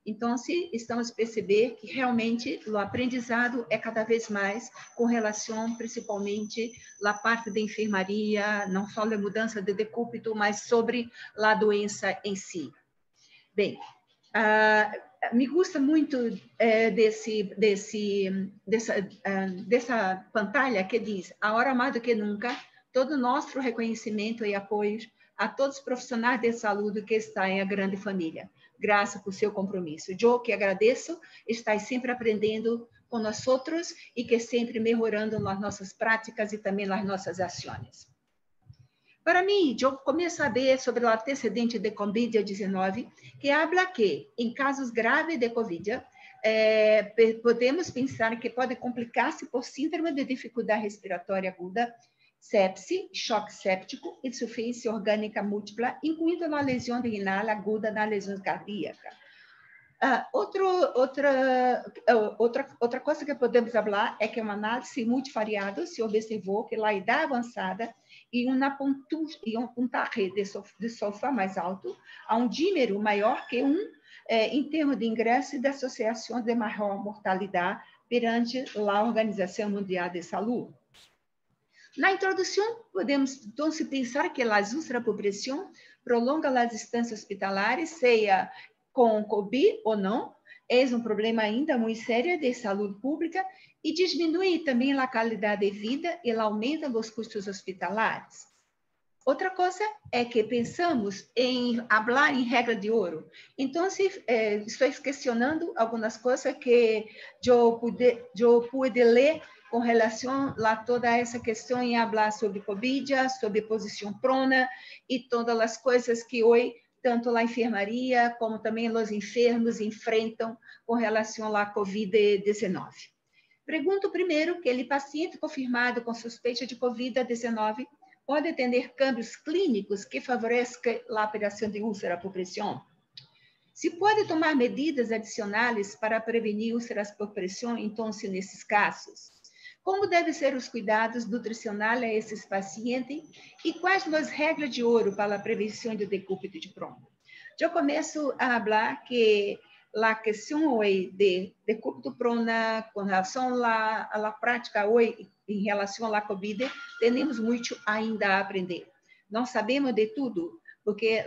Então, estamos a perceber que realmente o aprendizado é cada vez mais com relação, principalmente, à parte da enfermaria, não só a mudança de decúbito, mas sobre a doença em si. Bem, me gusta muito dessa pantalla que diz, agora mais do que nunca, todo o nosso reconhecimento e apoio a todos os profissionais de saúde que estão em a grande família. Graças por seu compromisso. Eu que agradeço, estar sempre aprendendo com nós outros e que sempre melhorando nas nossas práticas e também nas nossas ações. Para mim, eu começo a ver sobre o antecedente de Covid-19, que habla que, em casos graves de Covid, podemos pensar que pode complicar-se por síndrome de dificuldade respiratória aguda, sepse, choque séptico, insuficiência orgânica múltipla, incluindo a lesão renal aguda na lesão cardíaca. Outra coisa que podemos falar é que uma análise multivariada se observou que a idade avançada e um puntaje de sulfa mais alto, há um dímero maior que em termos de ingresso e de associação de maior mortalidade perante a Organização Mundial de Saúde. Na introdução, podemos então pensar que a ultrapopressão prolonga as distâncias hospitalares, seja com Covid ou não, é problema ainda muito sério de saúde pública e diminui também a qualidade de vida e aumenta os custos hospitalares. Outra coisa é que pensamos em falar em regra de ouro. Então, estou questionando algumas coisas que eu pude ler com relação a toda essa questão em falar sobre Covid, sobre posição prona e todas as coisas que hoje tanto a enfermaria como também os enfermos enfrentam com relação à Covid-19. Pergunto primeiro que o paciente confirmado com suspeita de Covid-19 pode ter câmbios clínicos que favoreçam a aparição de úlcera por pressão. Se pode tomar medidas adicionais para prevenir úlceras por pressão, então, nesses casos? Como devem ser os cuidados nutricionais a esses pacientes e quais as regras de ouro para a prevenção do decúbito de prona? Eu começo a falar que a questão hoje de decúbito prona com relação à prática hoje em relação à Covid, temos muito ainda a aprender. Não sabemos de tudo, porque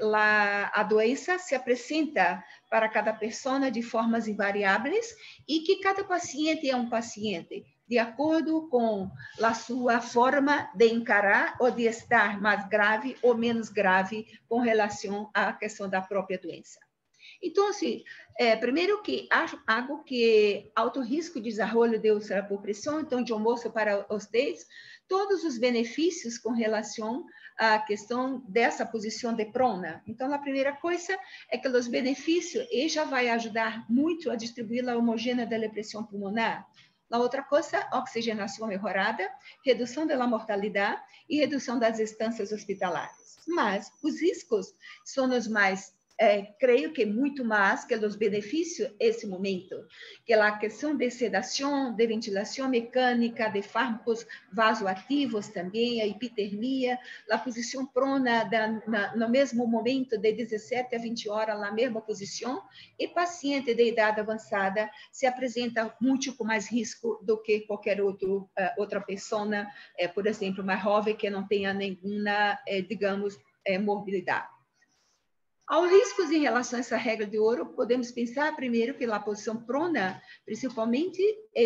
a doença se apresenta para cada pessoa de formas invariáveis e que cada paciente é um paciente, de acordo com a sua forma de encarar ou de estar mais grave ou menos grave com relação à questão da própria doença. Então, primeiro que algo que alto risco de desenvolvimento de úlcera por pressão, então eu mostro para vocês todos os benefícios com relação à questão dessa posição de prona. Então, a primeira coisa é que os benefícios já vai ajudar muito a distribuir a homogênea da pressão pulmonar. A outra coisa, oxigenação melhorada, redução da mortalidade e redução das instâncias hospitalares. Mas os riscos são os mais creio que muito mais que os benefícios nesse momento, que a questão de sedação, de ventilação mecânica, de fármacos vasoativos também, a hipotermia, a posição prona no mesmo momento de 17 a 20 horas na mesma posição, e paciente de idade avançada se apresenta muito com mais risco do que qualquer outra pessoa, por exemplo, mais jovem que não tenha nenhuma, digamos, morbilidade. Aos riscos em relação a essa regra de ouro, podemos pensar primeiro que a posição prona, principalmente,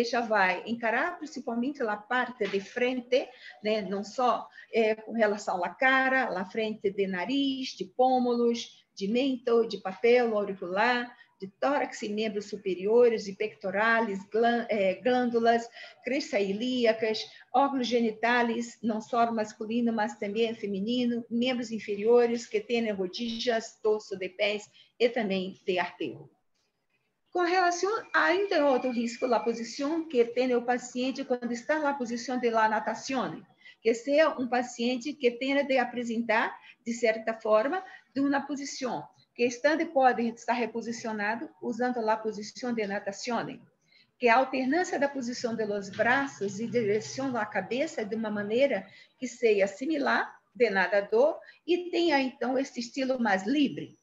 já vai encarar principalmente a parte de frente, né? Não só com relação à cara, à frente de nariz, de pômulos, de mento, de papel auricular, de tórax e membros superiores, de pectorais, glândulas, crestas ilíacas, órgãos genitais, não só masculino, mas também feminino, membros inferiores que têm rodilhas, torso de pés e também de artério. Com relação a ainda outro risco, a posição que tem o paciente quando está na posição de la natação, que seja um paciente que tenha de apresentar, de certa forma, de uma posição que estando pode estar reposicionado usando a posição de natação, que a alternância da posição dos braços e direção da cabeça de uma maneira que seja similar de nadador e tenha, então, este estilo mais livre.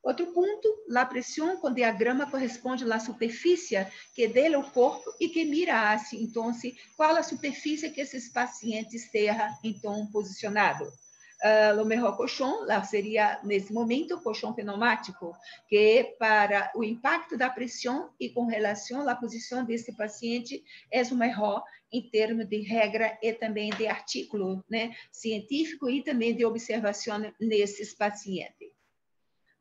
Outro ponto, a pressão com diagrama corresponde à superfície que dele o corpo e que mira assim, então, qual a superfície que esses pacientes sejam, então, posicionados. O melhor colchão, lá seria, nesse momento, o colchão pneumático, que para o impacto da pressão e com relação à posição desse paciente, é o melhor em termos de regra e também de artigo, né, científico e também de observação nesses pacientes.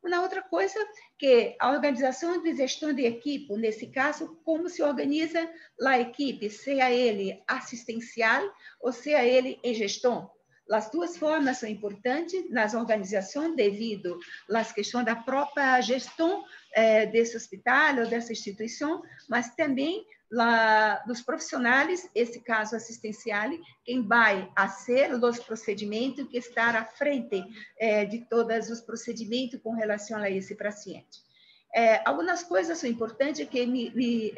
Uma outra coisa que a organização de gestão de equipe, nesse caso, como se organiza a equipe, seja ele assistencial ou seja ele em gestão. As duas formas são importantes nas organizações devido às questões da própria gestão desse hospital ou dessa instituição, mas também dos profissionais, esse caso assistencial, quem vai a ser os procedimentos que estar à frente de todos os procedimentos com relação a esse paciente. Algumas coisas são importantes que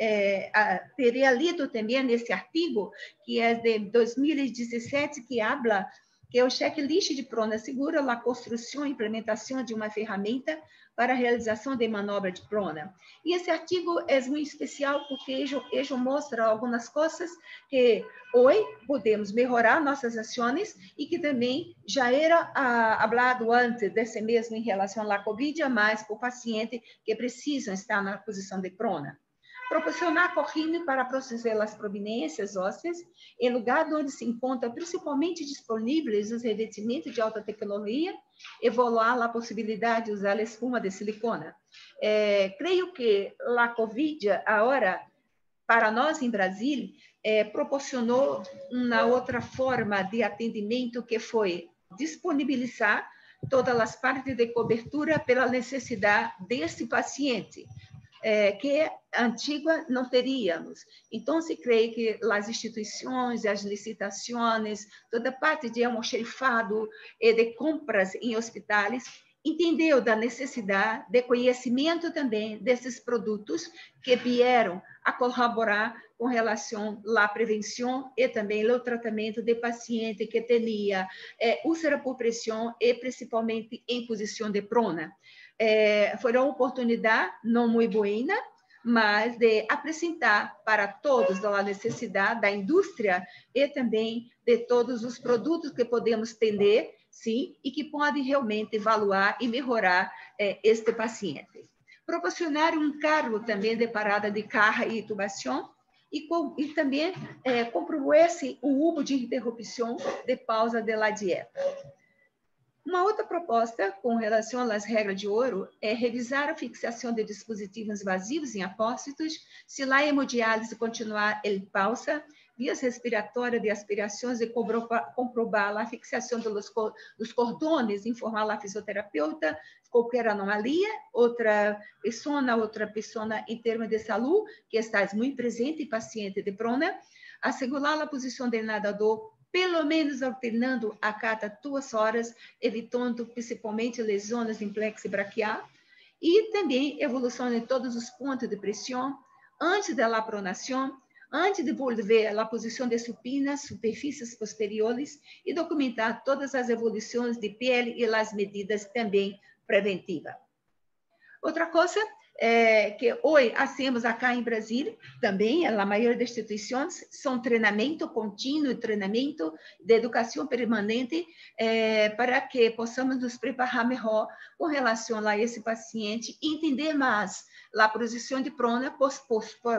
teria lido também nesse artigo, que é de 2017, que habla que é o checklist de prona segura, a construção e implementação de uma ferramenta para a realização de manobra de prona. E esse artigo é muito especial porque ele mostra algumas coisas que hoje podemos melhorar nossas ações e que também já era falado antes desse mesmo em relação à Covid, mas para o paciente que precisam estar na posição de prona. Proporcionar corrida para processar as proveniências ósseas em lugar onde se encontram principalmente disponíveis os revestimentos de alta tecnologia, evaluar a possibilidade de usar a espuma de silicona. Creio que a Covid agora para nós em Brasil, proporcionou uma outra forma de atendimento, que foi disponibilizar todas as partes de cobertura pela necessidade desse paciente, que antiga não teríamos. Então, se crê que as instituições, as licitações, toda parte de almoxerifado e de compras em hospitais, entendeu da necessidade de conhecimento também desses produtos que vieram a colaborar com relação à prevenção e também ao tratamento de paciente que tinha úlcera por pressão e principalmente em posição de prona. Foi uma oportunidade não muito boa, mas de apresentar para todos a necessidade da indústria e também de todos os produtos que podemos vender, sim, e que podem realmente evaluar e melhorar este paciente. Proporcionar um cargo também de parada de carga e intubação, e também comprovar-se o uso de interrupção de pausa da dieta. Uma outra proposta com relação às regras de ouro é revisar a fixação de dispositivos invasivos em apósitos, se a hemodiálise continuar em pausa, vias respiratórias de aspirações e comprovar a fixação dos cordones, informar a fisioterapeuta, qualquer anomalia, outra pessoa em termos de saúde, que está muito presente, paciente de prona, assegurar a posição do nadador, pelo menos alternando a cada 2 horas, evitando principalmente lesões em plexo braquial, e também evolução em todos os pontos de pressão, antes da pronação, antes de volver à posição de supina, superfícies posteriores, e documentar todas as evoluções de pele e as medidas também preventivas. Outra coisa que hoje hacemos acá em Brasil, também, a maioria das instituições, são treinamento contínuo, treinamento de educação permanente, para que possamos nos preparar melhor com relação a esse paciente e entender mais a posição de prona,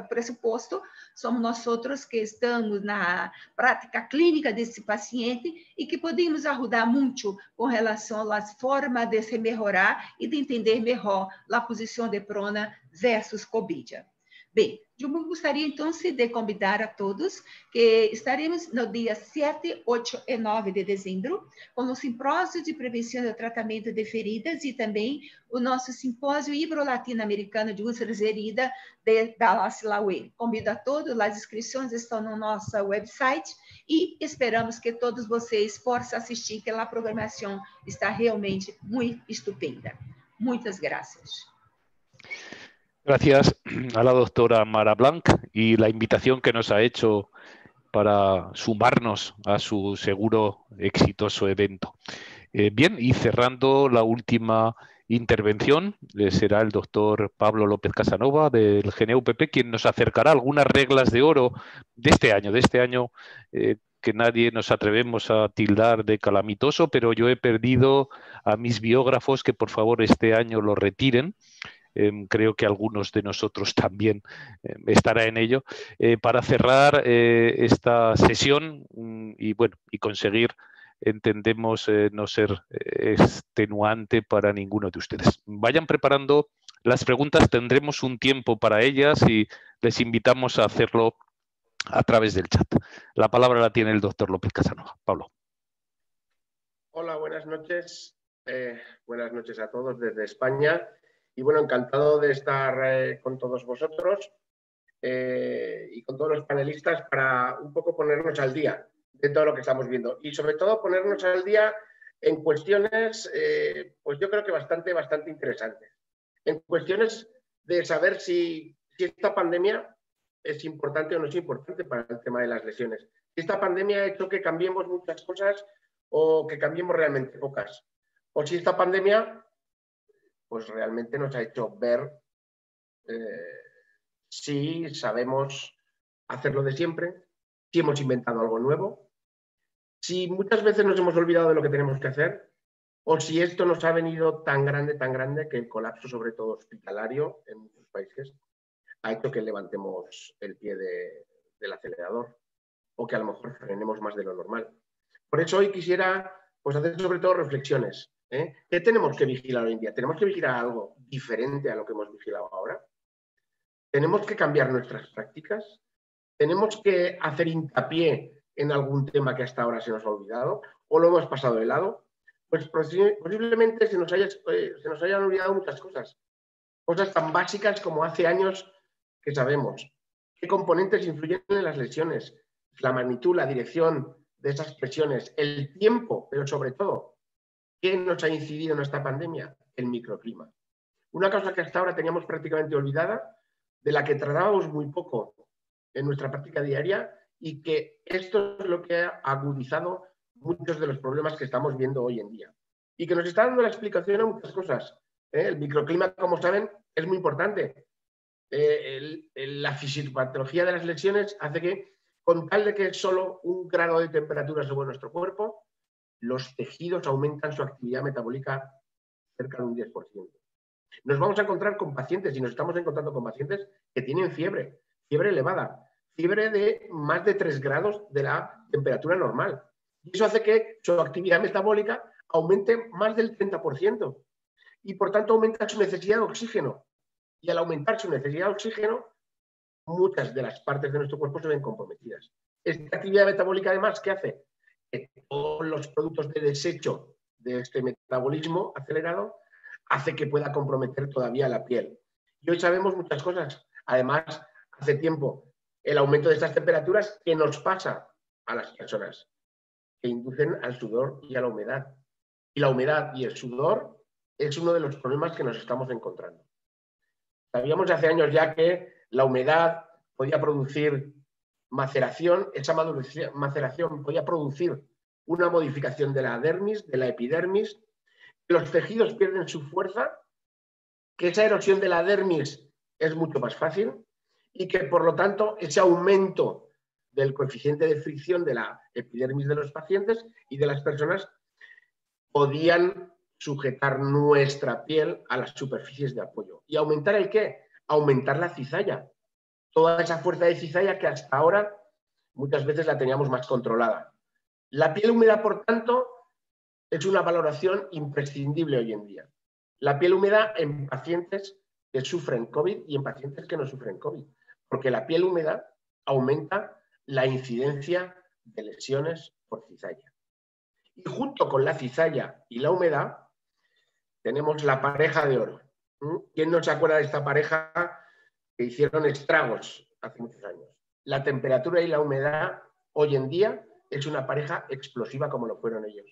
pressuposto, somos nós outros que estamos na prática clínica desse paciente e que podemos ajudar muito com relação às formas de se melhorar e de entender melhor a posição de prona versus cobidia. Bem, eu gostaria, então, de convidar a todos que estaremos no dia 7, 8 e 9 de dezembro com o simpósio de prevenção e tratamento de feridas e também o nosso simpósio ibero-latino-americano de úlceras heridas de Dallas Lauer. Convido a todos, as inscrições estão no nosso website e esperamos que todos vocês possam assistir, que a programação está realmente muito estupenda. Muitas graças. Gracias a la doctora Mara Blanch y la invitación que nos ha hecho para sumarnos a su seguro exitoso evento. Bien, y cerrando la última intervención, será el doctor Pablo López Casanova del GNUPP quien nos acercará algunas reglas de oro de este año que nadie nos atrevemos a tildar de calamitoso, pero yo he perdido a mis biógrafos que por favor este año lo retiren. Creo que algunos de nosotros también estará en ello, para cerrar esta sesión y conseguir, entendemos, no ser extenuante para ninguno de ustedes. Vayan preparando las preguntas, tendremos un tiempo para ellas y les invitamos a hacerlo a través del chat. La palabra la tiene el doctor López Casanova. Pablo. Hola, buenas noches. Buenas noches a todos desde España. Y bueno, encantado de estar con todos vosotros y con todos los panelistas para un poco ponernos al día de todo lo que estamos viendo. Y sobre todo ponernos al día en cuestiones, pues yo creo que bastante interesantes. En cuestiones de saber si esta pandemia es importante o no es importante para el tema de las lesiones. Si esta pandemia ha hecho que cambiemos muchas cosas o que cambiemos realmente pocas. O si esta pandemia pues realmente nos ha hecho ver si sabemos hacerlo de siempre, si hemos inventado algo nuevo, si muchas veces nos hemos olvidado de lo que tenemos que hacer, o si esto nos ha venido tan grande que el colapso, sobre todo hospitalario en muchos países, ha hecho que levantemos el pie del acelerador o que a lo mejor frenemos más de lo normal. Por eso hoy quisiera pues, hacer sobre todo reflexiones. ¿Qué tenemos que vigilar hoy en día? ¿Tenemos que vigilar algo diferente a lo que hemos vigilado ahora? tenemos que cambiar nuestras prácticas, tenemos que hacer hincapié en algún tema que hasta ahora se nos ha olvidado o lo hemos pasado de lado. Pues posiblemente se nos hayan olvidado muchas cosas. Cosas tan básicas como hace años que sabemos. ¿Qué componentes influyen en las lesiones? La magnitud, la dirección de esas presiones, el tiempo, pero sobre todo, ¿qué nos ha incidido en esta pandemia? El microclima. Una cosa que hasta ahora teníamos prácticamente olvidada, de la que tratábamos muy poco en nuestra práctica diaria y que esto es lo que ha agudizado muchos de los problemas que estamos viendo hoy en día. Y que nos está dando la explicación a muchas cosas. El microclima, como saben, es muy importante. La fisiopatología de las lesiones hace que, con tal de que es solo un grado de temperatura sobre nuestro cuerpo, los tejidos aumentan su actividad metabólica cerca de un 10%. Nos vamos a encontrar con pacientes, y nos estamos encontrando con pacientes que tienen fiebre elevada, fiebre de más de 3 grados de la temperatura normal. Y eso hace que su actividad metabólica aumente más del 30%. Y por tanto aumenta su necesidad de oxígeno. Y al aumentar su necesidad de oxígeno, muchas de las partes de nuestro cuerpo se ven comprometidas. Esta actividad metabólica, además, ¿qué hace? Que todos los productos de desecho de este metabolismo acelerado hace que pueda comprometer todavía la piel. Y hoy sabemos muchas cosas. Además, hace tiempo, el aumento de estas temperaturas que nos pasa a las personas, que inducen al sudor y a la humedad. Y la humedad y el sudor es uno de los problemas que nos estamos encontrando. Sabíamos hace años ya que la humedad podía producir maceración, esa maceración podía producir una modificación de la dermis, de la epidermis, que los tejidos pierden su fuerza, que esa erosión de la dermis es mucho más fácil y que, por lo tanto, ese aumento del coeficiente de fricción de la epidermis de los pacientes y de las personas podían sujetar nuestra piel a las superficies de apoyo. ¿Y aumentar el qué? Aumentar la cizalla. Toda esa fuerza de cizalla que hasta ahora muchas veces la teníamos más controlada. La piel húmeda, por tanto, es una valoración imprescindible hoy en día. La piel húmeda en pacientes que sufren COVID y en pacientes que no sufren COVID, porque la piel húmeda aumenta la incidencia de lesiones por cizalla. Y junto con la cizalla y la humedad tenemos la pareja de oro. ¿Quién no se acuerda de esta pareja que hicieron estragos hace muchos años? La temperatura y la humedad hoy en día es una pareja explosiva como lo fueron ellos.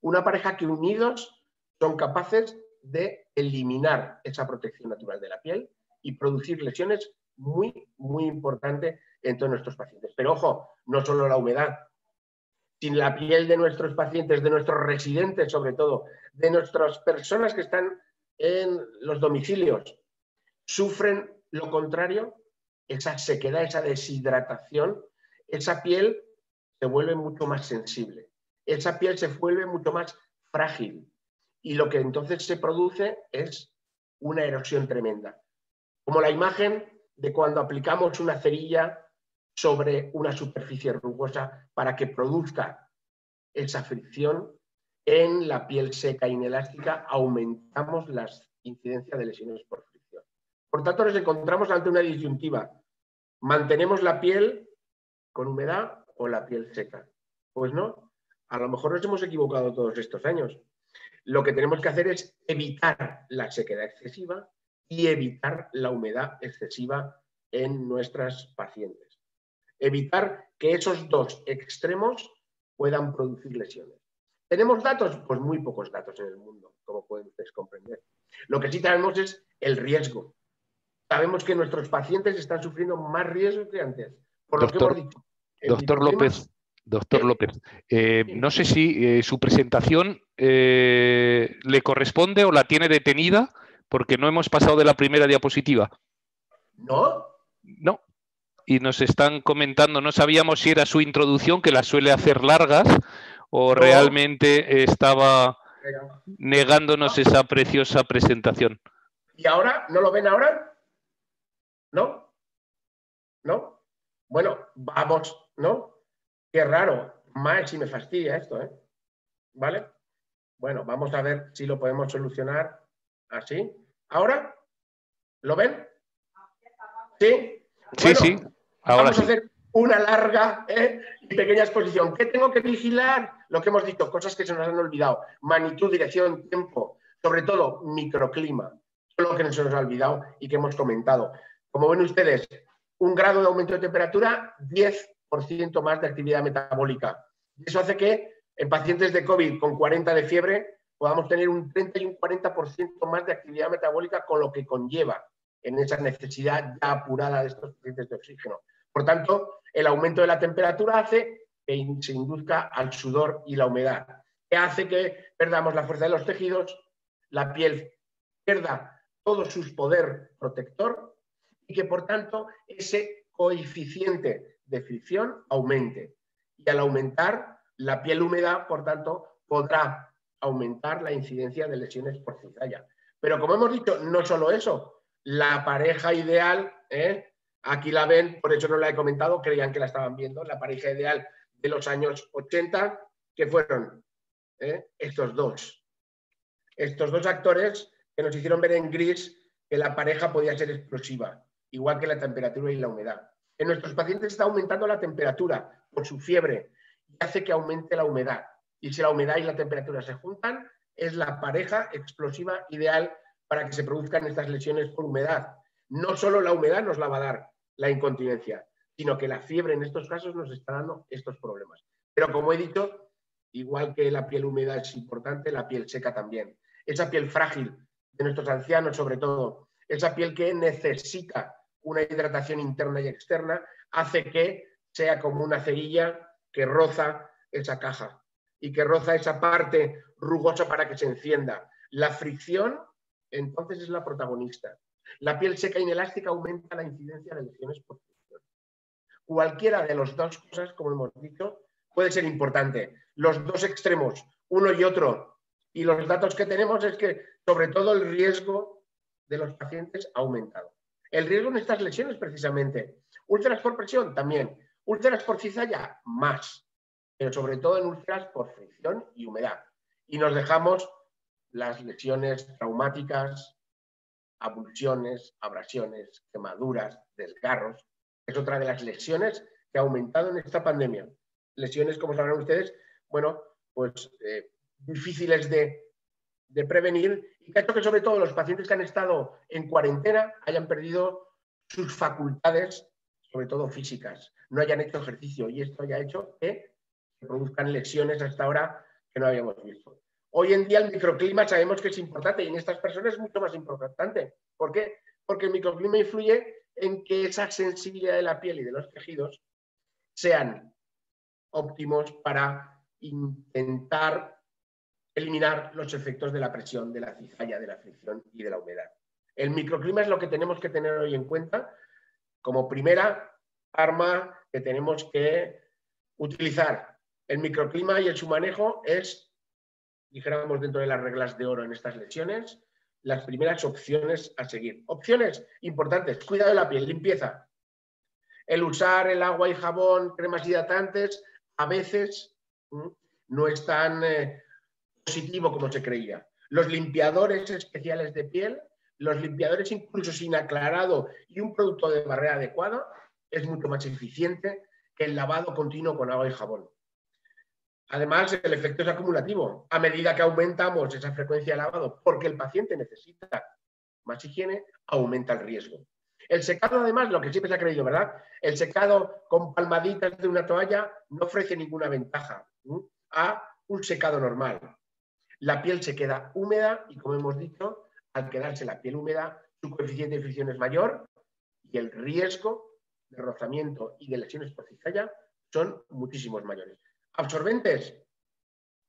Una pareja que unidos son capaces de eliminar esa protección natural de la piel y producir lesiones muy, muy importantes en todos nuestros pacientes. Pero ojo, no solo la humedad. Sin la piel de nuestros pacientes, de nuestros residentes sobre todo, de nuestras personas que están en los domicilios, sufren lo contrario, esa sequedad, esa deshidratación, esa piel se vuelve mucho más sensible, esa piel se vuelve mucho más frágil y lo que entonces se produce es una erosión tremenda. Como la imagen de cuando aplicamos una cerilla sobre una superficie rugosa para que produzca esa fricción, en la piel seca e inelástica aumentamos la incidencia de lesiones por fricción. Por tanto, nos encontramos ante una disyuntiva. ¿Mantenemos la piel con humedad o la piel seca? Pues no, a lo mejor nos hemos equivocado todos estos años. Lo que tenemos que hacer es evitar la sequedad excesiva y evitar la humedad excesiva en nuestras pacientes. Evitar que esos dos extremos puedan producir lesiones. ¿Tenemos datos? Pues muy pocos datos en el mundo, como pueden ustedes comprender. Lo que sí sabemos es el riesgo. Sabemos que nuestros pacientes están sufriendo más riesgo que antes. Por lo que hemos dicho. Doctor López, no sé si su presentación le corresponde o la tiene detenida porque no hemos pasado de la primera diapositiva. ¿No? No. Y nos están comentando, no sabíamos si era su introducción, que la suele hacer largas, o no, realmente estaba negándonos esa preciosa presentación. ¿Y ahora? ¿No lo ven ahora? ¿No? ¿No? Bueno, vamos, ¿no? Qué raro. Más si me fastidia esto, ¿eh? ¿Vale? Bueno, vamos a ver si lo podemos solucionar así. ¿Ahora? ¿Lo ven? ¿Sí? Sí, Bueno, sí, ahora vamos sí. a hacer una larga y pequeña exposición. ¿Qué tengo que vigilar? Lo que hemos dicho, cosas que se nos han olvidado. Magnitud, dirección, tiempo, sobre todo microclima. Lo que se nos ha olvidado y que hemos comentado. Como ven ustedes, un grado de aumento de temperatura, 10% más de actividad metabólica. Eso hace que en pacientes de COVID con 40 de fiebre podamos tener un 30 y un 40% más de actividad metabólica, con lo que conlleva en esa necesidad ya apurada de estos pacientes de oxígeno. Por tanto, el aumento de la temperatura hace que se induzca al sudor y la humedad, que hace que perdamos la fuerza de los tejidos, la piel pierda todo su poder protector y que, por tanto, ese coeficiente de fricción aumente. Y al aumentar, la piel húmeda, por tanto, podrá aumentar la incidencia de lesiones por cizalla. Pero como hemos dicho, no solo eso, la pareja ideal, aquí la ven, por eso no la he comentado, creían que la estaban viendo, la pareja ideal de los años 80, que fueron estos dos actores que nos hicieron ver en gris que la pareja podía ser explosiva, igual que la temperatura y la humedad. En nuestros pacientes está aumentando la temperatura por su fiebre y hace que aumente la humedad. Y si la humedad y la temperatura se juntan, es la pareja explosiva ideal para que se produzcan estas lesiones por humedad. No solo la humedad nos la va a dar la incontinencia, sino que la fiebre en estos casos nos está dando estos problemas. Pero como he dicho, igual que la piel húmeda es importante, la piel seca también. Esa piel frágil de nuestros ancianos, sobre todo, esa piel que necesita una hidratación interna y externa, hace que sea como una cerilla que roza esa caja y que roza esa parte rugosa para que se encienda. La fricción, entonces, es la protagonista. La piel seca e inelástica aumenta la incidencia de lesiones por fricción. Cualquiera de las dos cosas, como hemos dicho, puede ser importante. Los dos extremos, uno y otro. Y los datos que tenemos es que, sobre todo, el riesgo de los pacientes ha aumentado. El riesgo en estas lesiones, precisamente. Úlceras por presión, también. Úlceras por cizalla, más. Pero sobre todo en úlceras por fricción y humedad. Y nos dejamos las lesiones traumáticas, abulsiones, abrasiones, quemaduras, desgarros. Es otra de las lesiones que ha aumentado en esta pandemia. Lesiones, como sabrán ustedes, bueno, pues difíciles de prevenir y que ha hecho que, sobre todo, los pacientes que han estado en cuarentena hayan perdido sus facultades, sobre todo físicas, no hayan hecho ejercicio, y esto haya hecho que se produzcan lesiones hasta ahora que no habíamos visto. Hoy en día el microclima sabemos que es importante y en estas personas es mucho más importante. ¿Por qué? Porque el microclima influye en que esa sensibilidad de la piel y de los tejidos sean óptimos para intentar eliminar los efectos de la presión, de la cizalla, de la fricción y de la humedad. El microclima es lo que tenemos que tener hoy en cuenta como primera arma que tenemos que utilizar. El microclima y su manejo es, dijéramos, dentro de las reglas de oro en estas lesiones, las primeras opciones a seguir. Opciones importantes: cuidado de la piel, limpieza. El usar el agua y jabón, cremas hidratantes, a veces no es tan positivo como se creía. Los limpiadores especiales de piel, los limpiadores incluso sin aclarado y un producto de barrera adecuado, es mucho más eficiente que el lavado continuo con agua y jabón. Además, el efecto es acumulativo. A medida que aumentamos esa frecuencia de lavado, porque el paciente necesita más higiene, aumenta el riesgo. El secado, además, lo que siempre se ha creído, ¿verdad? El secado con palmaditas de una toalla no ofrece ninguna ventaja a un secado normal. La piel se queda húmeda y, como hemos dicho, al quedarse la piel húmeda, su coeficiente de fricción es mayor y el riesgo de rozamiento y de lesiones por cizalla son muchísimos mayores. Absorbentes,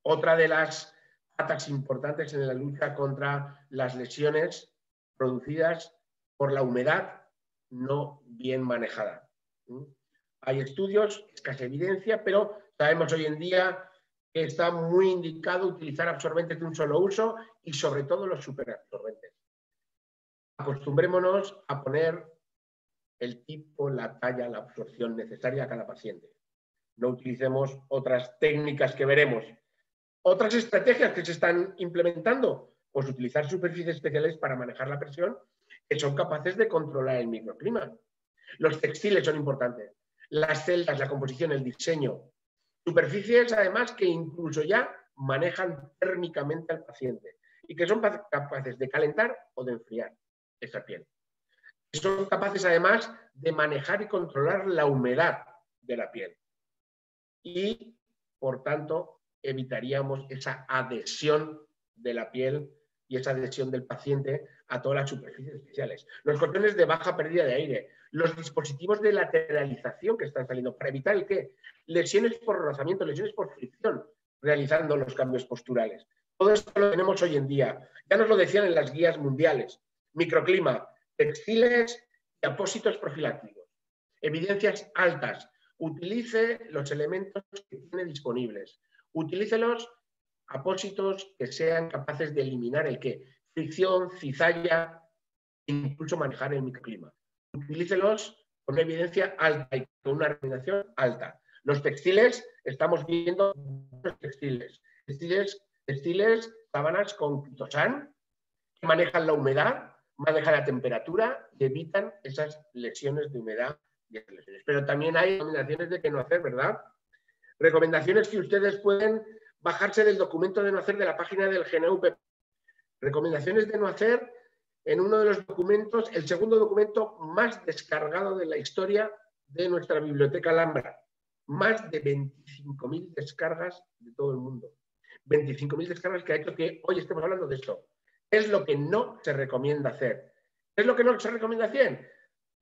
otra de las patas importantes en la lucha contra las lesiones producidas por la humedad no bien manejada. Hay estudios, escasa evidencia, pero sabemos hoy en día que está muy indicado utilizar absorbentes de un solo uso y sobre todo los superabsorbentes. Acostumbrémonos a poner el tipo, la talla, la absorción necesaria a cada paciente. No utilicemos otras técnicas que veremos. Otras estrategias que se están implementando, pues utilizar superficies especiales para manejar la presión que son capaces de controlar el microclima. Los textiles son importantes. Las celdas, la composición, el diseño. Superficies, además, que incluso ya manejan térmicamente al paciente y que son capaces de calentar o de enfriar esa piel. Son capaces, además, de manejar y controlar la humedad de la piel. Y, por tanto, evitaríamos esa adhesión de la piel y esa adhesión del paciente a todas las superficies especiales. Los colchones de baja pérdida de aire, los dispositivos de lateralización que están saliendo, para evitar el qué, lesiones por rozamiento, lesiones por fricción, realizando los cambios posturales. Todo esto lo tenemos hoy en día. Ya nos lo decían en las guías mundiales. Microclima, textiles y apósitos profilácticos. Evidencias altas. Utilice los elementos que tiene disponibles. Utilice los apósitos que sean capaces de eliminar el qué, fricción, cizalla, e incluso manejar el microclima. Utilícelos con una evidencia alta y con una recomendación alta. Los textiles, estamos viendo los textiles, sábanas con quitosán, que manejan la humedad, manejan la temperatura y evitan esas lesiones de humedad. Pero también hay recomendaciones de qué no hacer, ¿verdad? Recomendaciones que ustedes pueden bajarse del documento de no hacer de la página del GNUPP. Recomendaciones de no hacer en uno de los documentos, el segundo documento más descargado de la historia de nuestra biblioteca Alhambra. Más de 25.000 descargas de todo el mundo. 25.000 descargas que ha hecho que hoy estemos hablando de esto. Es lo que no se recomienda hacer. ¿Es lo que no se recomienda hacer?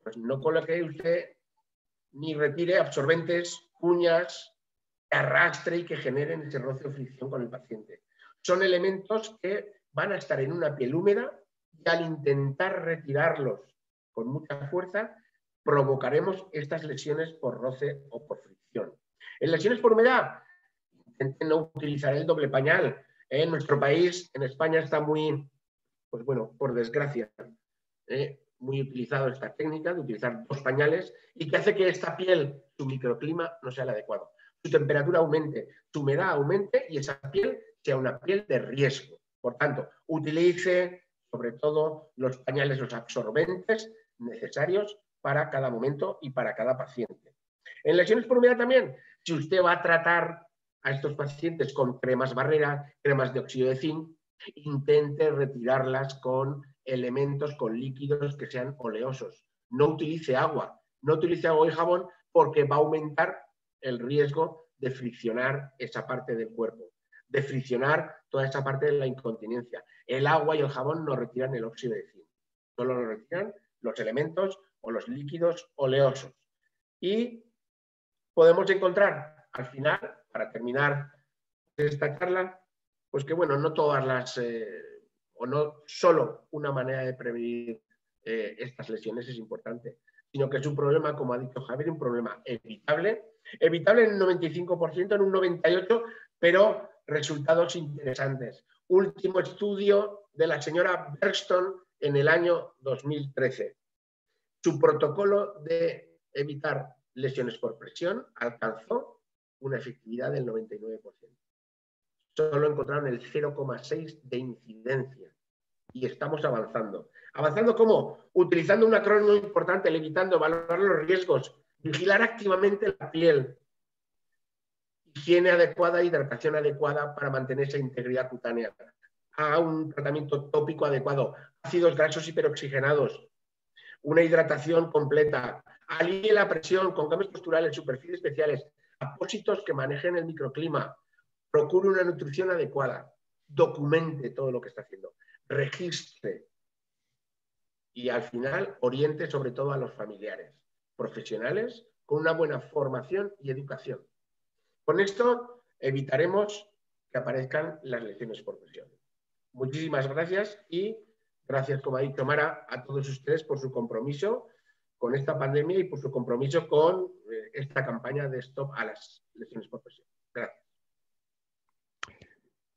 Pues no coloque usted ni retire absorbentes, cuñas, que arrastre y que generen ese roce o fricción con el paciente. Son elementos que van a estar en una piel húmeda y al intentar retirarlos con mucha fuerza, provocaremos estas lesiones por roce o por fricción. En lesiones por humedad, intenten no utilizar el doble pañal. En nuestro país, en España, está muy, pues bueno, por desgracia, muy utilizado esta técnica de utilizar dos pañales y que hace que esta piel, su microclima, no sea el adecuado. Su temperatura aumente, su humedad aumente y esa piel sea una piel de riesgo. Por tanto, utilice sobre todo los pañales, los absorbentes necesarios para cada momento y para cada paciente. En lesiones por humedad también, si usted va a tratar a estos pacientes con cremas barrera, cremas de óxido de zinc, intente retirarlas con elementos, con líquidos que sean oleosos. No utilice agua y jabón porque va a aumentar el riesgo de friccionar esa parte del cuerpo, de friccionar toda esa parte de la incontinencia. El agua y el jabón no retiran el óxido de zinc, solo lo retiran los elementos o los líquidos oleosos. Y podemos encontrar al final, para terminar esta charla, pues que bueno, no todas las, o no solo una manera de prevenir estas lesiones es importante, sino que es un problema, como ha dicho Javier, un problema evitable en un 95%, en un 98%, pero resultados interesantes. Último estudio de la señora Bergstrom en el año 2013. Su protocolo de evitar lesiones por presión alcanzó una efectividad del 99%. Solo encontraron el 0,6% de incidencia y estamos avanzando. ¿Avanzando cómo? Utilizando un acrónimo importante, evitando, valorar los riesgos, vigilar activamente la piel, higiene adecuada, hidratación adecuada para mantener esa integridad cutánea, a un tratamiento tópico adecuado, ácidos grasos hiperoxigenados, una hidratación completa, alivie la presión con cambios posturales, superficies especiales, apósitos que manejen el microclima, procure una nutrición adecuada, documente todo lo que está haciendo, registre y al final oriente sobre todo a los familiares, profesionales con una buena formación y educación. Con esto evitaremos que aparezcan las lesiones por presión. Muchísimas gracias y gracias, como ha dicho Mara, a todos ustedes por su compromiso con esta pandemia y por su compromiso con esta campaña de Stop a las lesiones por presión. Gracias.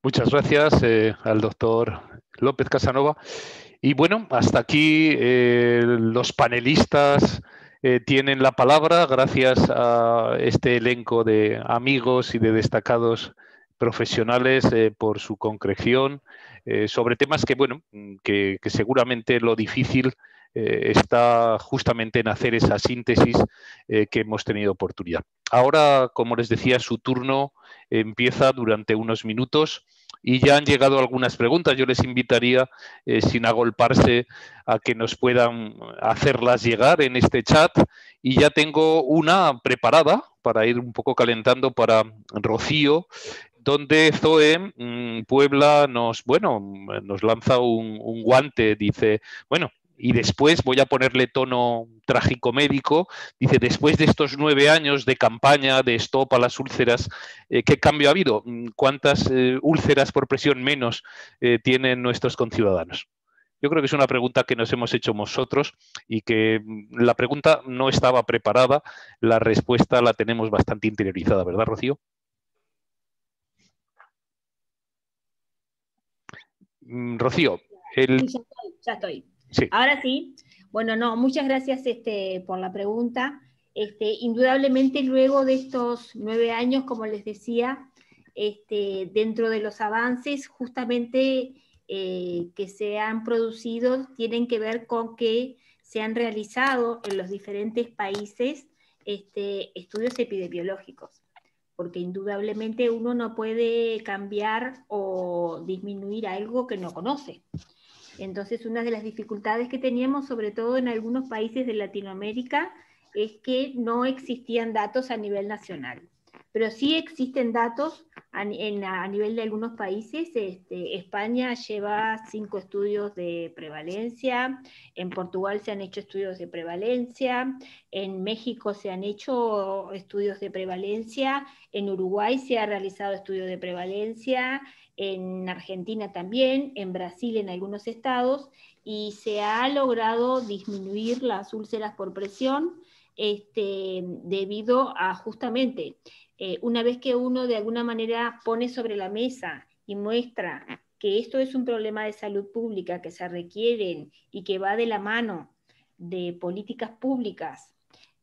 Muchas gracias al doctor López Casanova. Y bueno, hasta aquí los panelistas tienen la palabra gracias a este elenco de amigos y de destacados profesionales por su concreción sobre temas que, bueno, que seguramente lo difícil está justamente en hacer esa síntesis que hemos tenido oportunidad. Ahora, como les decía, su turno empieza durante unos minutos y ya han llegado algunas preguntas. Yo les invitaría, sin agolparse, a que nos puedan hacerlas llegar en este chat. Y ya tengo una preparada para ir un poco calentando para Rocío, donde Zoe Puebla nos lanza un guante, dice, bueno, y después voy a ponerle tono trágico-médico, dice, después de estos 9 años de campaña de stop a las úlceras, ¿qué cambio ha habido? ¿Cuántas úlceras por presión menos tienen nuestros conciudadanos? Yo creo que es una pregunta que nos hemos hecho nosotros y que la pregunta no estaba preparada, la respuesta la tenemos bastante interiorizada, ¿verdad, Rocío? Rocío. Sí, ya estoy. Sí. Ahora sí. Bueno, no, muchas gracias por la pregunta. Indudablemente luego de estos 9 años, como les decía, dentro de los avances justamente que se han producido tienen que ver con que se han realizado en los diferentes países estudios epidemiológicos, porque indudablemente uno no puede cambiar o disminuir algo que no conoce. Entonces, una de las dificultades que teníamos, sobre todo en algunos países de Latinoamérica, es que no existían datos a nivel nacional. Pero sí existen datos a nivel de algunos países. España lleva 5 estudios de prevalencia, en Portugal se han hecho estudios de prevalencia, en México se han hecho estudios de prevalencia, en Uruguay se ha realizado estudios de prevalencia, en Argentina también, en Brasil en algunos estados, y se ha logrado disminuir las úlceras por presión debido a justamente, una vez que uno de alguna manera pone sobre la mesa y muestra que esto es un problema de salud pública que se requieren y que va de la mano de políticas públicas,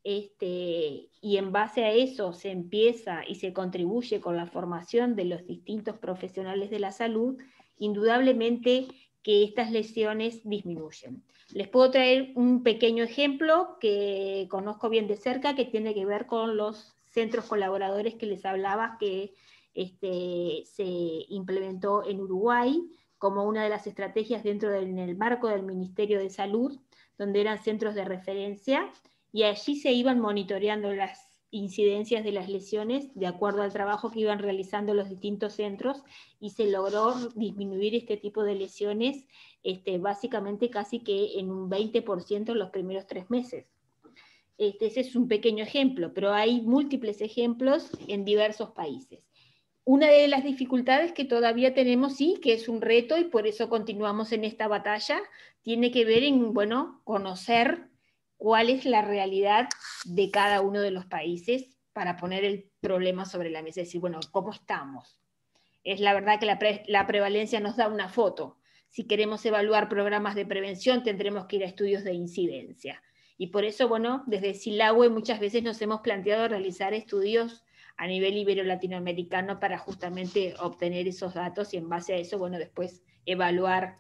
y en base a eso se empieza y se contribuye con la formación de los distintos profesionales de la salud, indudablemente que estas lesiones disminuyen. Les puedo traer un pequeño ejemplo que conozco bien de cerca, que tiene que ver con los centros colaboradores que les hablaba, que se implementó en Uruguay como una de las estrategias en el marco del Ministerio de Salud, donde eran centros de referencia, y allí se iban monitoreando las incidencias de las lesiones de acuerdo al trabajo que iban realizando los distintos centros, y se logró disminuir este tipo de lesiones básicamente casi que en un 20% en los primeros 3 meses. Ese es un pequeño ejemplo, pero hay múltiples ejemplos en diversos países. Una de las dificultades que todavía tenemos, sí, que es un reto y por eso continuamos en esta batalla, tiene que ver en, conocer cuál es la realidad de cada uno de los países para poner el problema sobre la mesa, es decir, ¿cómo estamos? Es la verdad que la prevalencia nos da una foto. Si queremos evaluar programas de prevención, tendremos que ir a estudios de incidencia. Y por eso, desde SILAHUE muchas veces nos hemos planteado realizar estudios a nivel ibero-latinoamericano para justamente obtener esos datos y en base a eso, después evaluar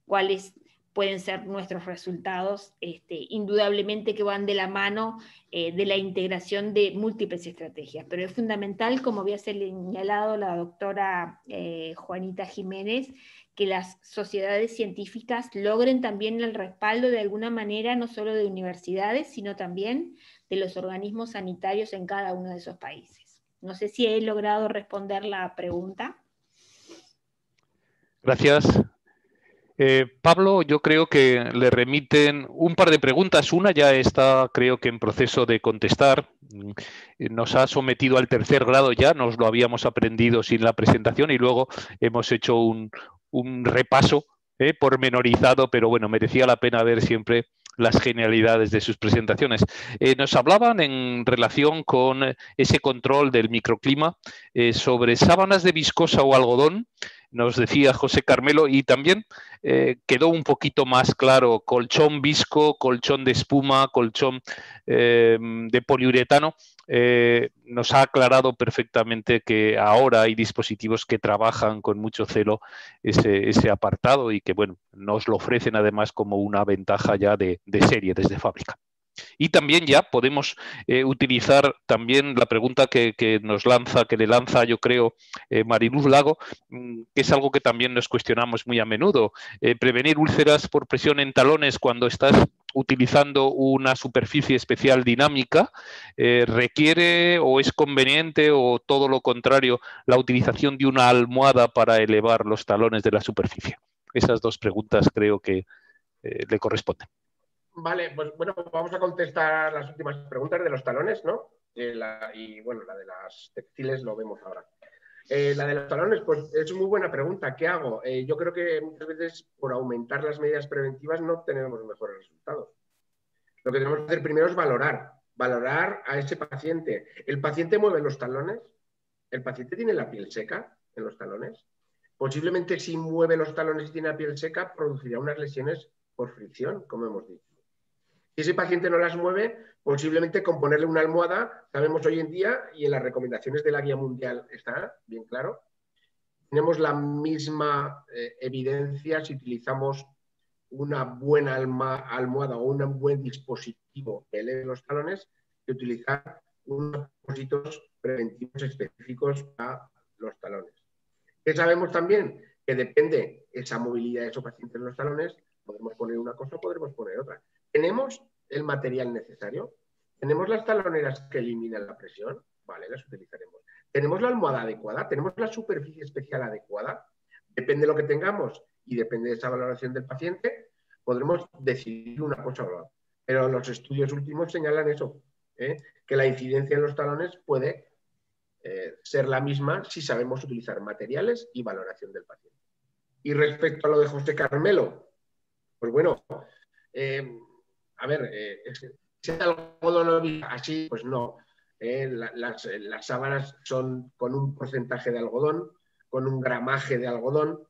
cuáles pueden ser nuestros resultados, indudablemente que van de la mano de la integración de múltiples estrategias, pero es fundamental, como había señalado la doctora Juanita Jiménez, que las sociedades científicas logren también el respaldo de alguna manera, no solo de universidades, sino también de los organismos sanitarios en cada uno de esos países. No sé si he logrado responder la pregunta. Gracias. Pablo, yo creo que le remiten un par de preguntas. Una ya está, creo que en proceso de contestar. Nos ha sometido al 3er grado ya, nos lo habíamos aprendido sin la presentación y luego hemos hecho un repaso pormenorizado, pero merecía la pena ver siempre las genialidades de sus presentaciones. Nos hablaban en relación con ese control del microclima sobre sábanas de viscosa o algodón, nos decía José Carmelo, y también quedó un poquito más claro colchón visco, colchón de espuma, colchón de poliuretano. nos ha aclarado perfectamente que ahora hay dispositivos que trabajan con mucho celo ese apartado y que, bueno, nos lo ofrecen además como una ventaja ya de serie, desde fábrica. Y también ya podemos utilizar también la pregunta que le lanza, yo creo, Mariluz Lago, que es algo que también nos cuestionamos muy a menudo. Prevenir úlceras por presión en talones cuando estás utilizando una superficie especial dinámica, ¿requiere o es conveniente o todo lo contrario la utilización de una almohada para elevar los talones de la superficie? Esas dos preguntas creo que le corresponden. Vale, pues bueno, vamos a contestar las últimas preguntas de los talones, ¿no? Y bueno, la de las textiles lo vemos ahora. La de los talones, pues es muy buena pregunta. ¿Qué hago? Yo creo que muchas veces por aumentar las medidas preventivas no obtenemos mejores resultados. Lo que tenemos que hacer primero es valorar a ese paciente. ¿El paciente mueve los talones? ¿El paciente tiene la piel seca en los talones? Posiblemente si mueve los talones y tiene la piel seca, producirá unas lesiones por fricción, como hemos dicho. Si ese paciente no las mueve, posiblemente con ponerle una almohada, sabemos hoy en día, y en las recomendaciones de la Guía Mundial está bien claro, tenemos la misma evidencia si utilizamos una buena almohada o un buen dispositivo que eleve los talones, que utilizar unos dispositivos preventivos específicos para los talones. ¿Qué sabemos también? Que depende esa movilidad de esos pacientes en los talones, podemos poner una cosa o podremos poner otra. ¿Tenemos el material necesario? ¿Tenemos las taloneras que eliminan la presión? Vale, las utilizaremos. ¿Tenemos la almohada adecuada? ¿Tenemos la superficie especial adecuada? Depende de lo que tengamos y depende de esa valoración del paciente, podremos decidir una cosa o la otra. Pero los estudios últimos señalan eso, que la incidencia en los talones puede ser la misma si sabemos utilizar materiales y valoración del paciente. Y respecto a lo de José Carmelo, pues bueno, a ver, ¿es algodón así? Pues no. Las sábanas son con un porcentaje de algodón, con un gramaje de algodón,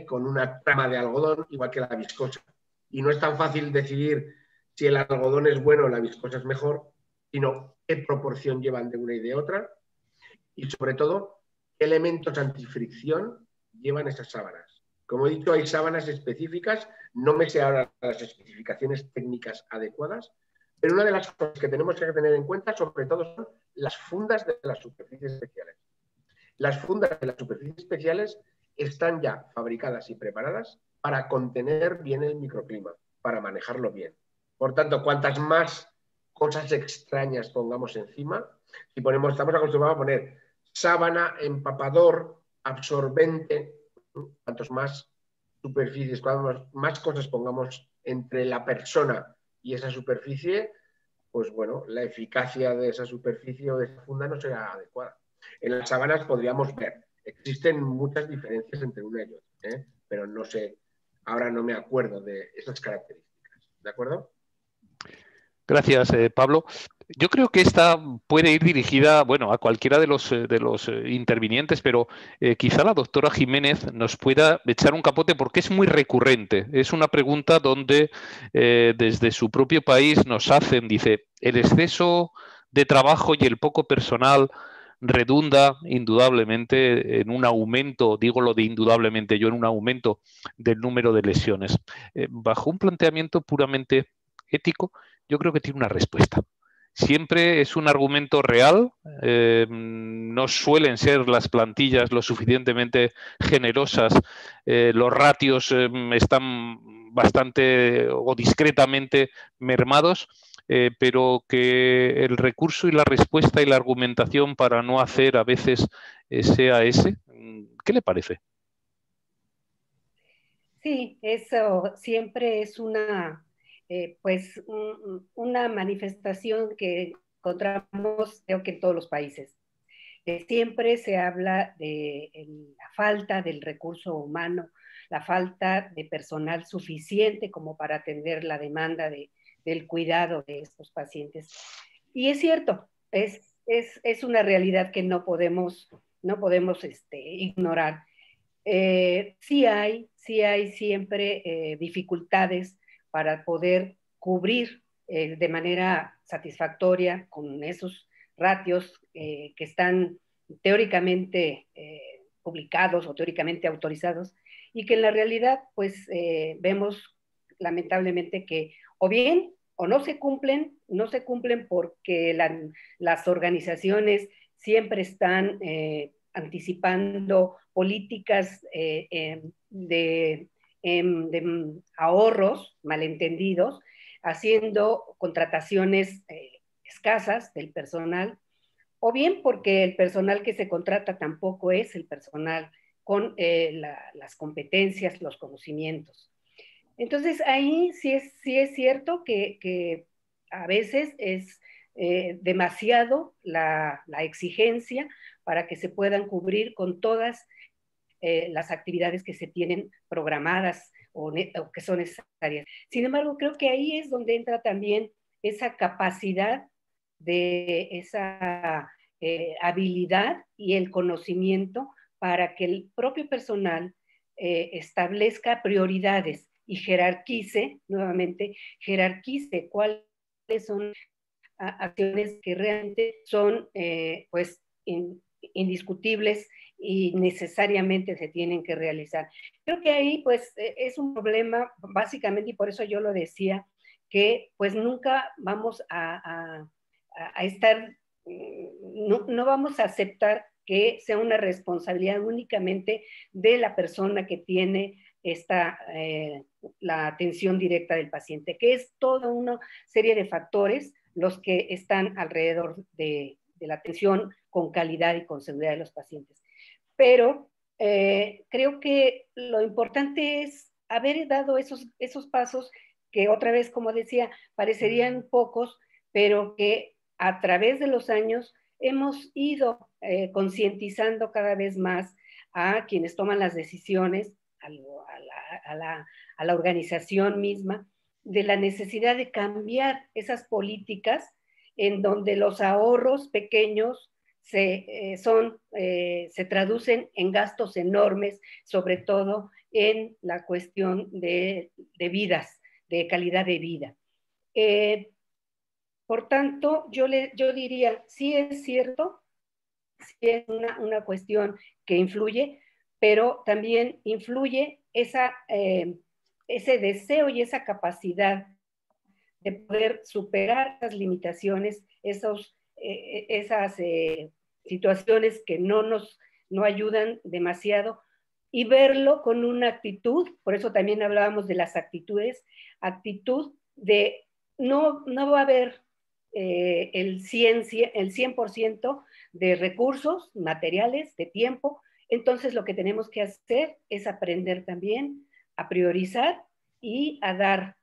con una trama de algodón, igual que la viscosa. Y no es tan fácil decidir si el algodón es bueno o la viscosa es mejor, sino qué proporción llevan de una y de otra, y sobre todo, qué elementos antifricción llevan esas sábanas. Como he dicho, hay sábanas específicas, no me sé ahora las especificaciones técnicas adecuadas, pero una de las cosas que tenemos que tener en cuenta, sobre todo, son las fundas de las superficies especiales. Las fundas de las superficies especiales están ya fabricadas y preparadas para contener bien el microclima, para manejarlo bien. Por tanto, cuantas más cosas extrañas pongamos encima, si ponemos, estamos acostumbrados a poner sábana, empapador, absorbente, cuantos más superficies, cuantas más cosas pongamos entre la persona y esa superficie, pues bueno, la eficacia de esa superficie o de esa funda no será adecuada. En las sábanas podríamos ver, existen muchas diferencias entre una y otra, pero no sé, ahora no me acuerdo de esas características, ¿de acuerdo? Gracias, Pablo. Yo creo que esta puede ir dirigida, bueno, a cualquiera de los intervinientes, pero quizá la doctora Jiménez nos pueda echar un capote porque es muy recurrente. Es una pregunta donde desde su propio país nos hacen, dice, el exceso de trabajo y el poco personal redunda indudablemente en un aumento, digo lo de indudablemente yo, en un aumento del número de lesiones. Bajo un planteamiento puramente ético, yo creo que tiene una respuesta. Siempre es un argumento real, no suelen ser las plantillas lo suficientemente generosas, los ratios están bastante o discretamente mermados, pero que el recurso y la respuesta y la argumentación para no hacer a veces sea ese. ¿Qué le parece? Sí, eso siempre es una pues una manifestación que encontramos creo que en todos los países. Siempre se habla de la falta del recurso humano, la falta de personal suficiente como para atender la demanda del cuidado de estos pacientes. Y es cierto, es una realidad que no podemos ignorar. Sí hay siempre dificultades para poder cubrir de manera satisfactoria con esos ratios que están teóricamente publicados o teóricamente autorizados, y que en la realidad pues vemos lamentablemente que o bien o no se cumplen porque las organizaciones siempre están anticipando políticas de ahorros malentendidos, haciendo contrataciones escasas del personal, o bien porque el personal que se contrata tampoco es el personal con las competencias, los conocimientos. Entonces, ahí sí es cierto que a veces es demasiado la exigencia para que se puedan cubrir con todas las actividades que se tienen programadas o que son necesarias. Sin embargo, creo que ahí es donde entra también esa capacidad de esa habilidad y el conocimiento para que el propio personal establezca prioridades y jerarquice, nuevamente, jerarquice cuáles son acciones que realmente son pues indiscutibles y necesariamente se tienen que realizar. Creo que ahí pues es un problema básicamente, y por eso yo lo decía, que pues nunca vamos a estar, no vamos a aceptar que sea una responsabilidad únicamente de la persona que tiene la atención directa del paciente, que es toda una serie de factores los que están alrededor de la atención con calidad y con seguridad de los pacientes. Pero creo que lo importante es haber dado esos pasos que otra vez, como decía, parecerían pocos, pero que a través de los años hemos ido concientizando cada vez más a quienes toman las decisiones, a la organización misma, de la necesidad de cambiar esas políticas en donde los ahorros pequeños se traducen en gastos enormes, sobre todo en la cuestión de vidas, de calidad de vida. Por tanto, yo diría, sí es cierto, sí es una cuestión que influye, pero también influye ese deseo y esa capacidad de poder superar las limitaciones, esas situaciones que no ayudan demasiado, y verlo con una actitud, por eso también hablábamos de las actitudes, actitud de no va a haber el 100% de recursos materiales, de tiempo. Entonces lo que tenemos que hacer es aprender también a priorizar y a dar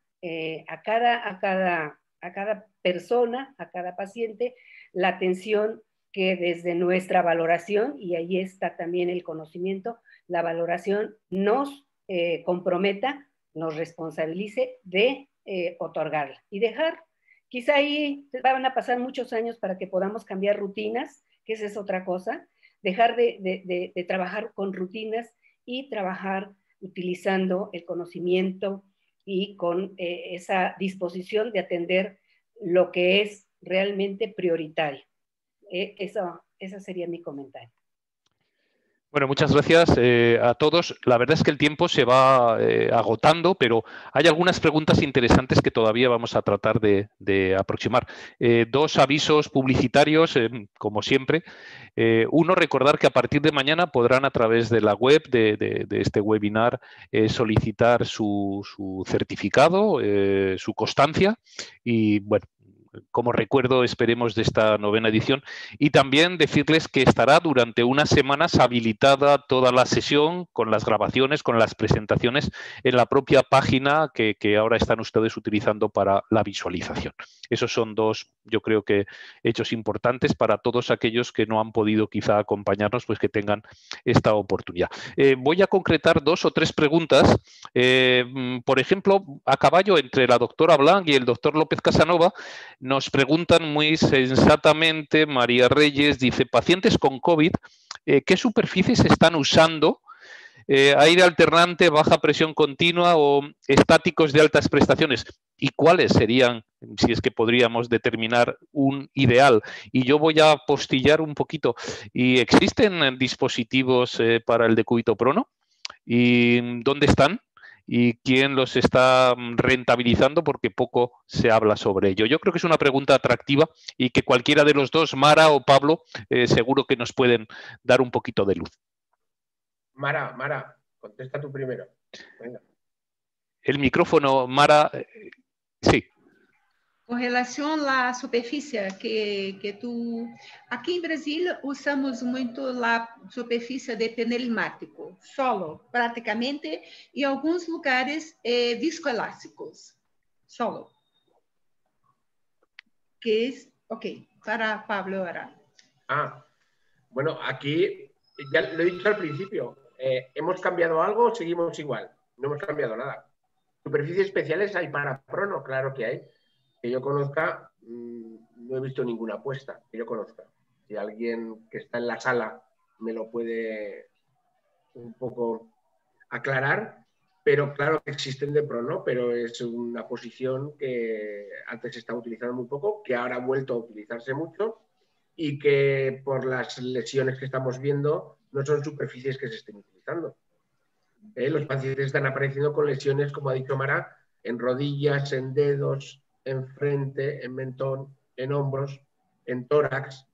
a cada persona, a cada paciente, la atención que desde nuestra valoración, y ahí está también el conocimiento, la valoración nos comprometa, nos responsabilice de otorgarla y dejar. Quizá ahí van a pasar muchos años para que podamos cambiar rutinas, que esa es otra cosa, dejar de trabajar con rutinas y trabajar utilizando el conocimiento y con esa disposición de atender lo que es realmente prioritario. Ese sería mi comentario. Bueno, muchas gracias a todos. La verdad es que el tiempo se va agotando, pero hay algunas preguntas interesantes que todavía vamos a tratar de aproximar. Dos avisos publicitarios, como siempre. Uno, recordar que a partir de mañana podrán a través de la web de este webinar solicitar su certificado, su constancia y, bueno, como recuerdo, esperemos, de esta 9ª edición. Y también decirles que estará durante unas semanas habilitada toda la sesión con las grabaciones, con las presentaciones en la propia página que ahora están ustedes utilizando para la visualización. Esos son dos, yo creo que, hechos importantes para todos aquellos que no han podido quizá acompañarnos, pues que tengan esta oportunidad. Voy a concretar 2 o 3 preguntas. Por ejemplo, a caballo entre la doctora Blanc y el doctor López Casanova, nos preguntan muy sensatamente, María Reyes dice, pacientes con COVID, ¿qué superficies están usando? ¿Aire alternante, baja presión continua o estáticos de altas prestaciones? ¿Y cuáles serían si es que podríamos determinar un ideal. Y yo voy a apostillar un poquito. ¿Y existen dispositivos para el decúbito prono? ¿Y dónde están? ¿Y quién los está rentabilizando? Porque poco se habla sobre ello. Yo creo que es una pregunta atractiva y que cualquiera de los dos, Mara o Pablo, seguro que nos pueden dar un poquito de luz. Mara, contesta tú primero. Venga. El micrófono, Mara, sí. Com relação à superfície que tu... Aqui em Brasília, usamos muito a superfície de pneumático, solo, praticamente, e em alguns lugares viscoelásticos, solo. Que es, ok, para Pablo ahora. Bueno, aquí, ya lo he dicho al principio, ¿hemos cambiado algo o seguimos igual? No hemos cambiado nada. ¿Superficies especiales hay para prono? Claro que hay. Que yo conozca, no he visto ninguna apuesta, que yo conozca. Si alguien que está en la sala me lo puede un poco aclarar, pero claro que existen de prono, pero es una posición que antes se estaba utilizando muy poco, que ahora ha vuelto a utilizarse mucho y que por las lesiones que estamos viendo no son superficies que se estén utilizando. Los pacientes están apareciendo con lesiones, como ha dicho Mara, en rodillas, en dedos, en frente, en mentón, en hombros, en tórax,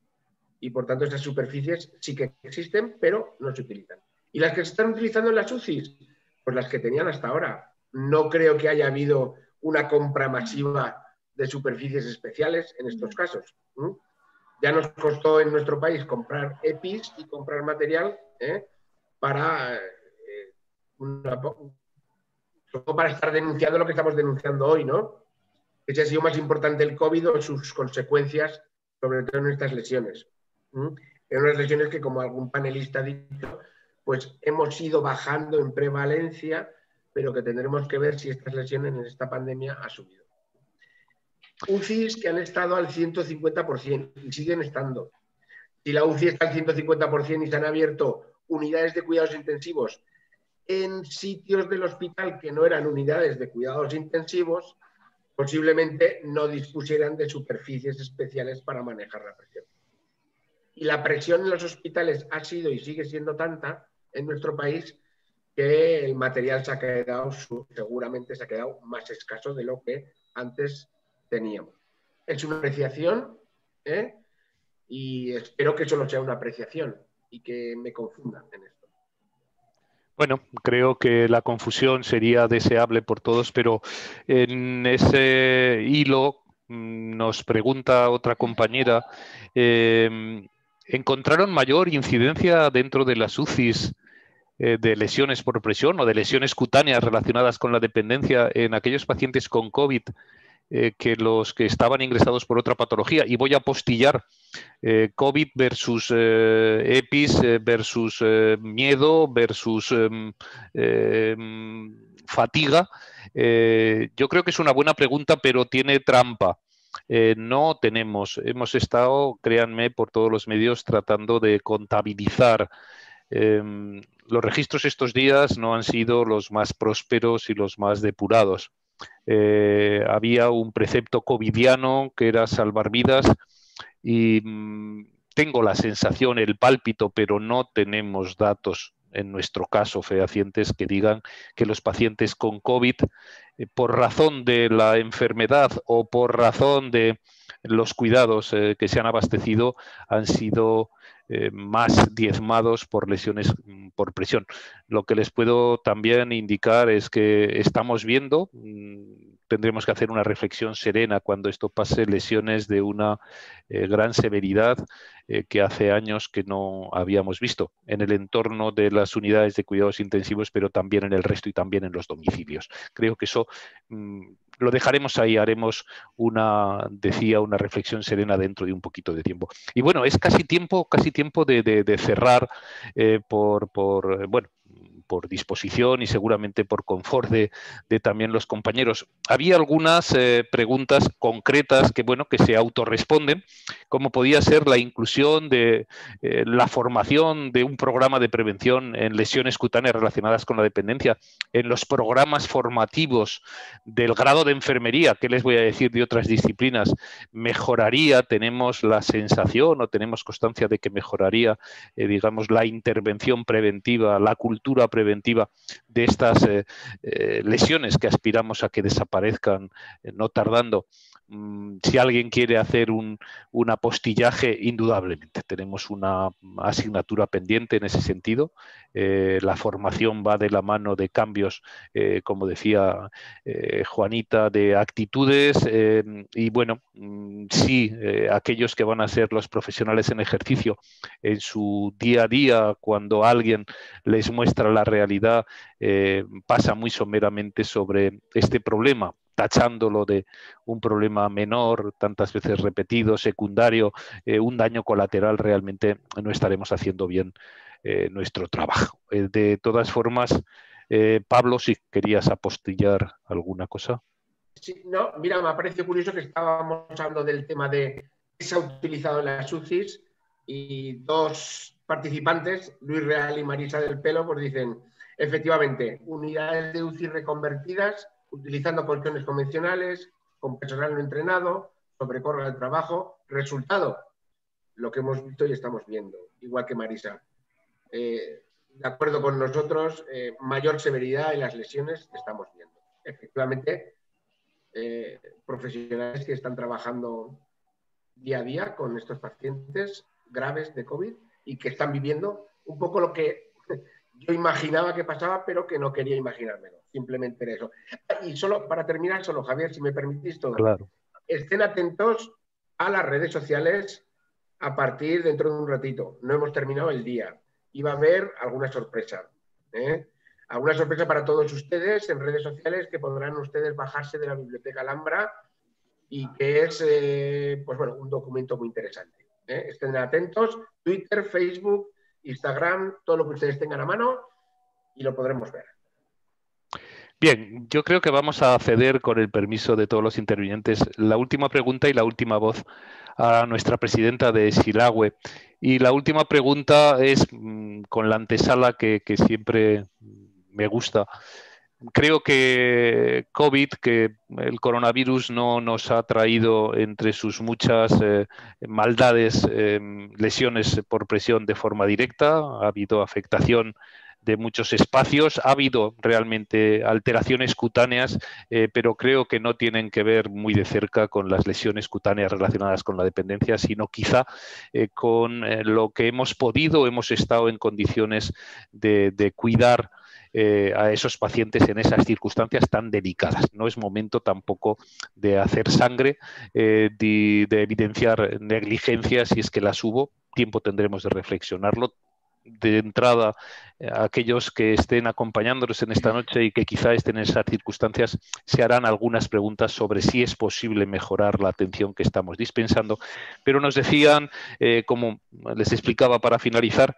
y por tanto estas superficies sí que existen, pero no se utilizan. ¿Y las que se están utilizando en las UCIs? Pues las que tenían hasta ahora. No creo que haya habido una compra masiva de superficies especiales en estos casos. Ya nos costó en nuestro país comprar EPIs y comprar material para estar denunciando lo que estamos denunciando hoy, ¿no? Ese ha sido más importante el COVID o sus consecuencias, sobre todo en estas lesiones. En unas lesiones que, como algún panelista ha dicho, pues hemos ido bajando en prevalencia, pero que tendremos que ver si estas lesiones en esta pandemia ha subido. UCIs que han estado al 150% y siguen estando. Si la UCI está al 150% y se han abierto unidades de cuidados intensivos en sitios del hospital que no eran unidades de cuidados intensivos, posiblemente no dispusieran de superficies especiales para manejar la presión. Y la presión en los hospitales ha sido y sigue siendo tanta en nuestro país que el material se ha quedado, seguramente se ha quedado más escaso de lo que antes teníamos. Es una apreciación, y espero que solo sea una apreciación y que me confundan en esto. Bueno, creo que la confusión sería deseable por todos, pero en ese hilo nos pregunta otra compañera, ¿encontraron mayor incidencia dentro de las UCIs de lesiones por presión o de lesiones cutáneas relacionadas con la dependencia en aquellos pacientes con COVID que los que estaban ingresados por otra patología? Y voy a apostillar COVID versus EPIs versus miedo versus fatiga. Yo creo que es una buena pregunta, pero tiene trampa. No tenemos, hemos estado, créanme, por todos los medios tratando de contabilizar. Los registros estos días no han sido los más prósperos y los más depurados. Había un precepto covidiano que era salvar vidas y tengo la sensación, el pálpito, pero no tenemos datos en nuestro caso fehacientes que digan que los pacientes con COVID, por razón de la enfermedad o por razón de los cuidados que se han abastecido, han sido más diezmados por lesiones por presión. Lo que les puedo también indicar es que estamos viendo, tendremos que hacer una reflexión serena cuando esto pase, lesiones de una gran severidad que hace años que no habíamos visto en el entorno de las unidades de cuidados intensivos, pero también en el resto y también en los domicilios. Creo que eso lo dejaremos ahí, haremos una reflexión serena dentro de un poquito de tiempo. Y bueno, es casi tiempo de cerrar por por disposición y seguramente por confort de también los compañeros. Había algunas preguntas concretas que, bueno, que se autorresponden, como podía ser la inclusión de la formación de un programa de prevención en lesiones cutáneas relacionadas con la dependencia, en los programas formativos del grado de enfermería, ¿qué les voy a decir de otras disciplinas? Mejoraría, tenemos la sensación o tenemos constancia de que mejoraría, digamos, la intervención preventiva, la cultura preventiva de estas lesiones que aspiramos a que desaparezcan no tardando. Si alguien quiere hacer un apostillaje, indudablemente tenemos una asignatura pendiente en ese sentido. La formación va de la mano de cambios, como decía Juanita, de actitudes y bueno, sí, aquellos que van a ser los profesionales en ejercicio en su día a día, cuando alguien les muestra la realidad, pasa muy someramente sobre este problema, tachándolo de un problema menor, tantas veces repetido, secundario, un daño colateral, realmente no estaremos haciendo bien nuestro trabajo. De todas formas, Pablo, si querías apostillar alguna cosa. Sí, no, mira, me parece curioso que estábamos hablando del tema de qué se ha utilizado en las UCIs y dos participantes, Luis Real y Marisa del Pelo, pues dicen, efectivamente, unidades de UCI reconvertidas, utilizando colchones convencionales, con personal no entrenado, sobrecarga del trabajo. Resultado, lo que hemos visto y estamos viendo, igual que Marisa. De acuerdo con nosotros, mayor severidad en las lesiones que estamos viendo. Efectivamente, profesionales que están trabajando día a día con estos pacientes graves de COVID y que están viviendo un poco lo que yo imaginaba que pasaba, pero que no quería imaginármelo. Simplemente era eso. Y solo para terminar, solo Javier, si me permitís todo. Claro. Estén atentos a las redes sociales a partir dentro de un ratito. No hemos terminado el día. Y va a haber alguna sorpresa. Alguna sorpresa para todos ustedes en redes sociales que podrán ustedes bajarse de la Biblioteca Alhambra y que es pues bueno, un documento muy interesante. Estén atentos, Twitter, Facebook, Instagram, todo lo que ustedes tengan a mano y lo podremos ver. Bien, yo creo que vamos a ceder, con el permiso de todos los intervinientes, la última pregunta y la última voz a nuestra presidenta de Silagüe. Y la última pregunta es con la antesala que siempre me gusta. Creo que COVID, que el coronavirus no nos ha traído entre sus muchas maldades, lesiones por presión de forma directa, ha habido afectación de muchos espacios, ha habido realmente alteraciones cutáneas, pero creo que no tienen que ver muy de cerca con las lesiones cutáneas relacionadas con la dependencia, sino quizá con lo que hemos estado en condiciones de cuidar a esos pacientes en esas circunstancias tan delicadas. No es momento tampoco de hacer sangre, de evidenciar negligencias, si es que las hubo. Tiempo tendremos de reflexionarlo. De entrada, aquellos que estén acompañándonos en esta noche y que quizá estén en esas circunstancias, se harán algunas preguntas sobre si es posible mejorar la atención que estamos dispensando. Pero nos decían, como les explicaba para finalizar,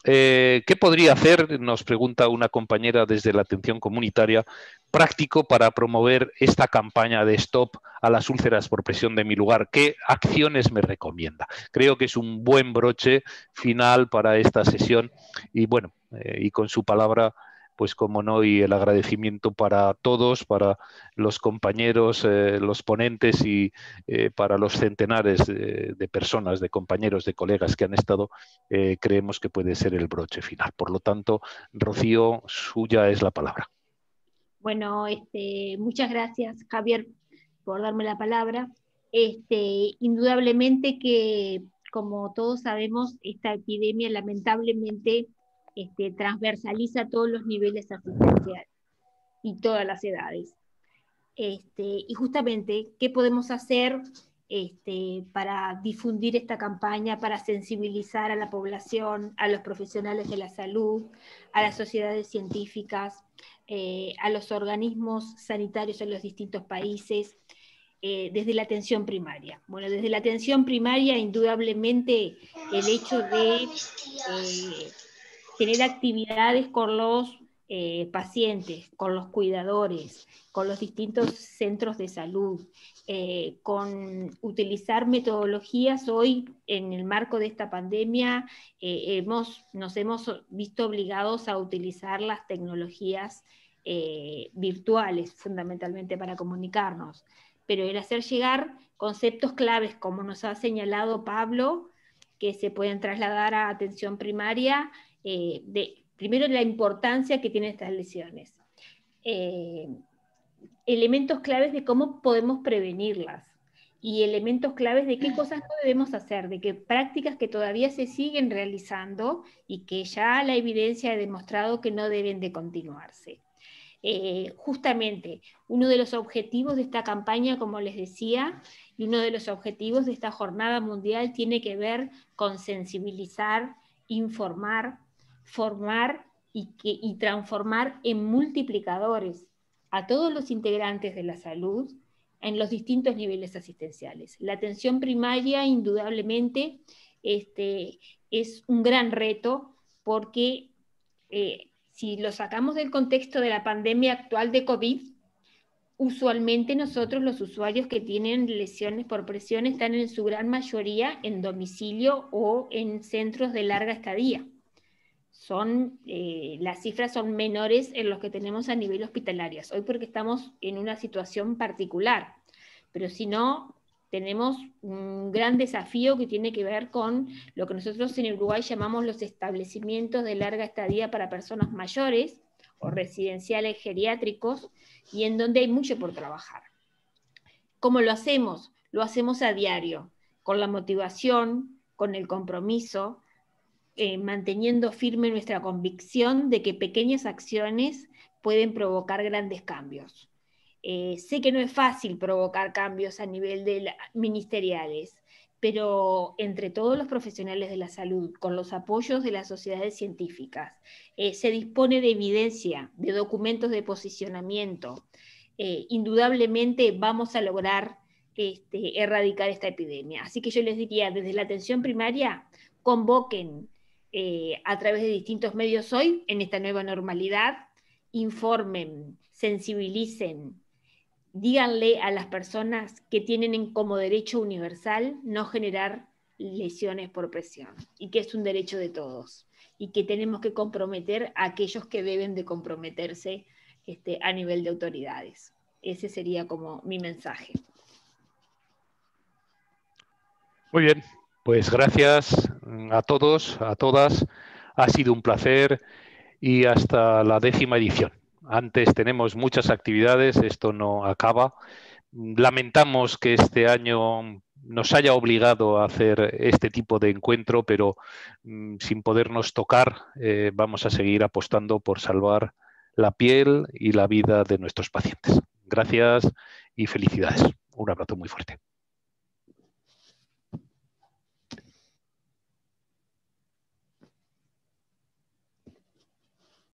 ¿qué podría hacer, nos pregunta una compañera desde la atención comunitaria, práctico para promover esta campaña de stop a las úlceras por presión de mi lugar? ¿Qué acciones me recomienda? Creo que es un buen broche final para esta sesión y bueno, y con su palabra, pues como no, y el agradecimiento para todos, para los compañeros, los ponentes y para los centenares de personas, de compañeros, de colegas que han estado, creemos que puede ser el broche final. Por lo tanto, Rocío, suya es la palabra. Bueno, muchas gracias, Javier, por darme la palabra. Indudablemente que, como todos sabemos, esta epidemia lamentablemente transversaliza todos los niveles asistenciales y todas las edades. Y justamente, ¿qué podemos hacer para difundir esta campaña, para sensibilizar a la población, a los profesionales de la salud, a las sociedades científicas, a los organismos sanitarios en los distintos países, desde la atención primaria? Bueno, desde la atención primaria, indudablemente, el hecho de tener actividades con los pacientes, con los cuidadores, con los distintos centros de salud, con utilizar metodologías. Hoy, en el marco de esta pandemia, nos hemos visto obligados a utilizar las tecnologías virtuales, fundamentalmente para comunicarnos, pero el hacer llegar conceptos claves, como nos ha señalado Pablo, que se pueden trasladar a atención primaria, primero, la importancia que tienen estas lesiones. Elementos claves de cómo podemos prevenirlas y elementos claves de qué cosas no debemos hacer, de qué prácticas que todavía se siguen realizando y que ya la evidencia ha demostrado que no deben de continuarse. Justamente, uno de los objetivos de esta campaña, como les decía, y uno de los objetivos de esta jornada mundial tiene que ver con sensibilizar, informar, formar y transformar en multiplicadores a todos los integrantes de la salud en los distintos niveles asistenciales. La atención primaria, indudablemente, es un gran reto porque si lo sacamos del contexto de la pandemia actual de COVID, usualmente nosotros, los usuarios que tienen lesiones por presión, están en su gran mayoría en domicilio o en centros de larga estadía. Las cifras son menores en los que tenemos a nivel hospitalario, hoy porque estamos en una situación particular, pero si no, tenemos un gran desafío que tiene que ver con lo que nosotros en Uruguay llamamos los establecimientos de larga estadía para personas mayores o residenciales geriátricos, y en donde hay mucho por trabajar. ¿Cómo lo hacemos? Lo hacemos a diario, con la motivación, con el compromiso, manteniendo firme nuestra convicción de que pequeñas acciones pueden provocar grandes cambios. Sé que no es fácil provocar cambios a nivel ministeriales, pero entre todos los profesionales de la salud, con los apoyos de las sociedades científicas, se dispone de evidencia, de documentos de posicionamiento. Indudablemente vamos a lograr erradicar esta epidemia. Así que yo les diría, desde la atención primaria, convoquen a través de distintos medios hoy, en esta nueva normalidad, informen, sensibilicen, díganle a las personas que tienen como derecho universal no generar lesiones por presión, y que es un derecho de todos, y que tenemos que comprometer a aquellos que deben de comprometerse a nivel de autoridades. Ese sería como mi mensaje. Muy bien, pues gracias a todos, a todas. Ha sido un placer y hasta la 10ª edición. Antes tenemos muchas actividades, esto no acaba. Lamentamos que este año nos haya obligado a hacer este tipo de encuentro, pero sin podernos tocar, vamos a seguir apostando por salvar la piel y la vida de nuestros pacientes. Gracias y felicidades. Un abrazo muy fuerte.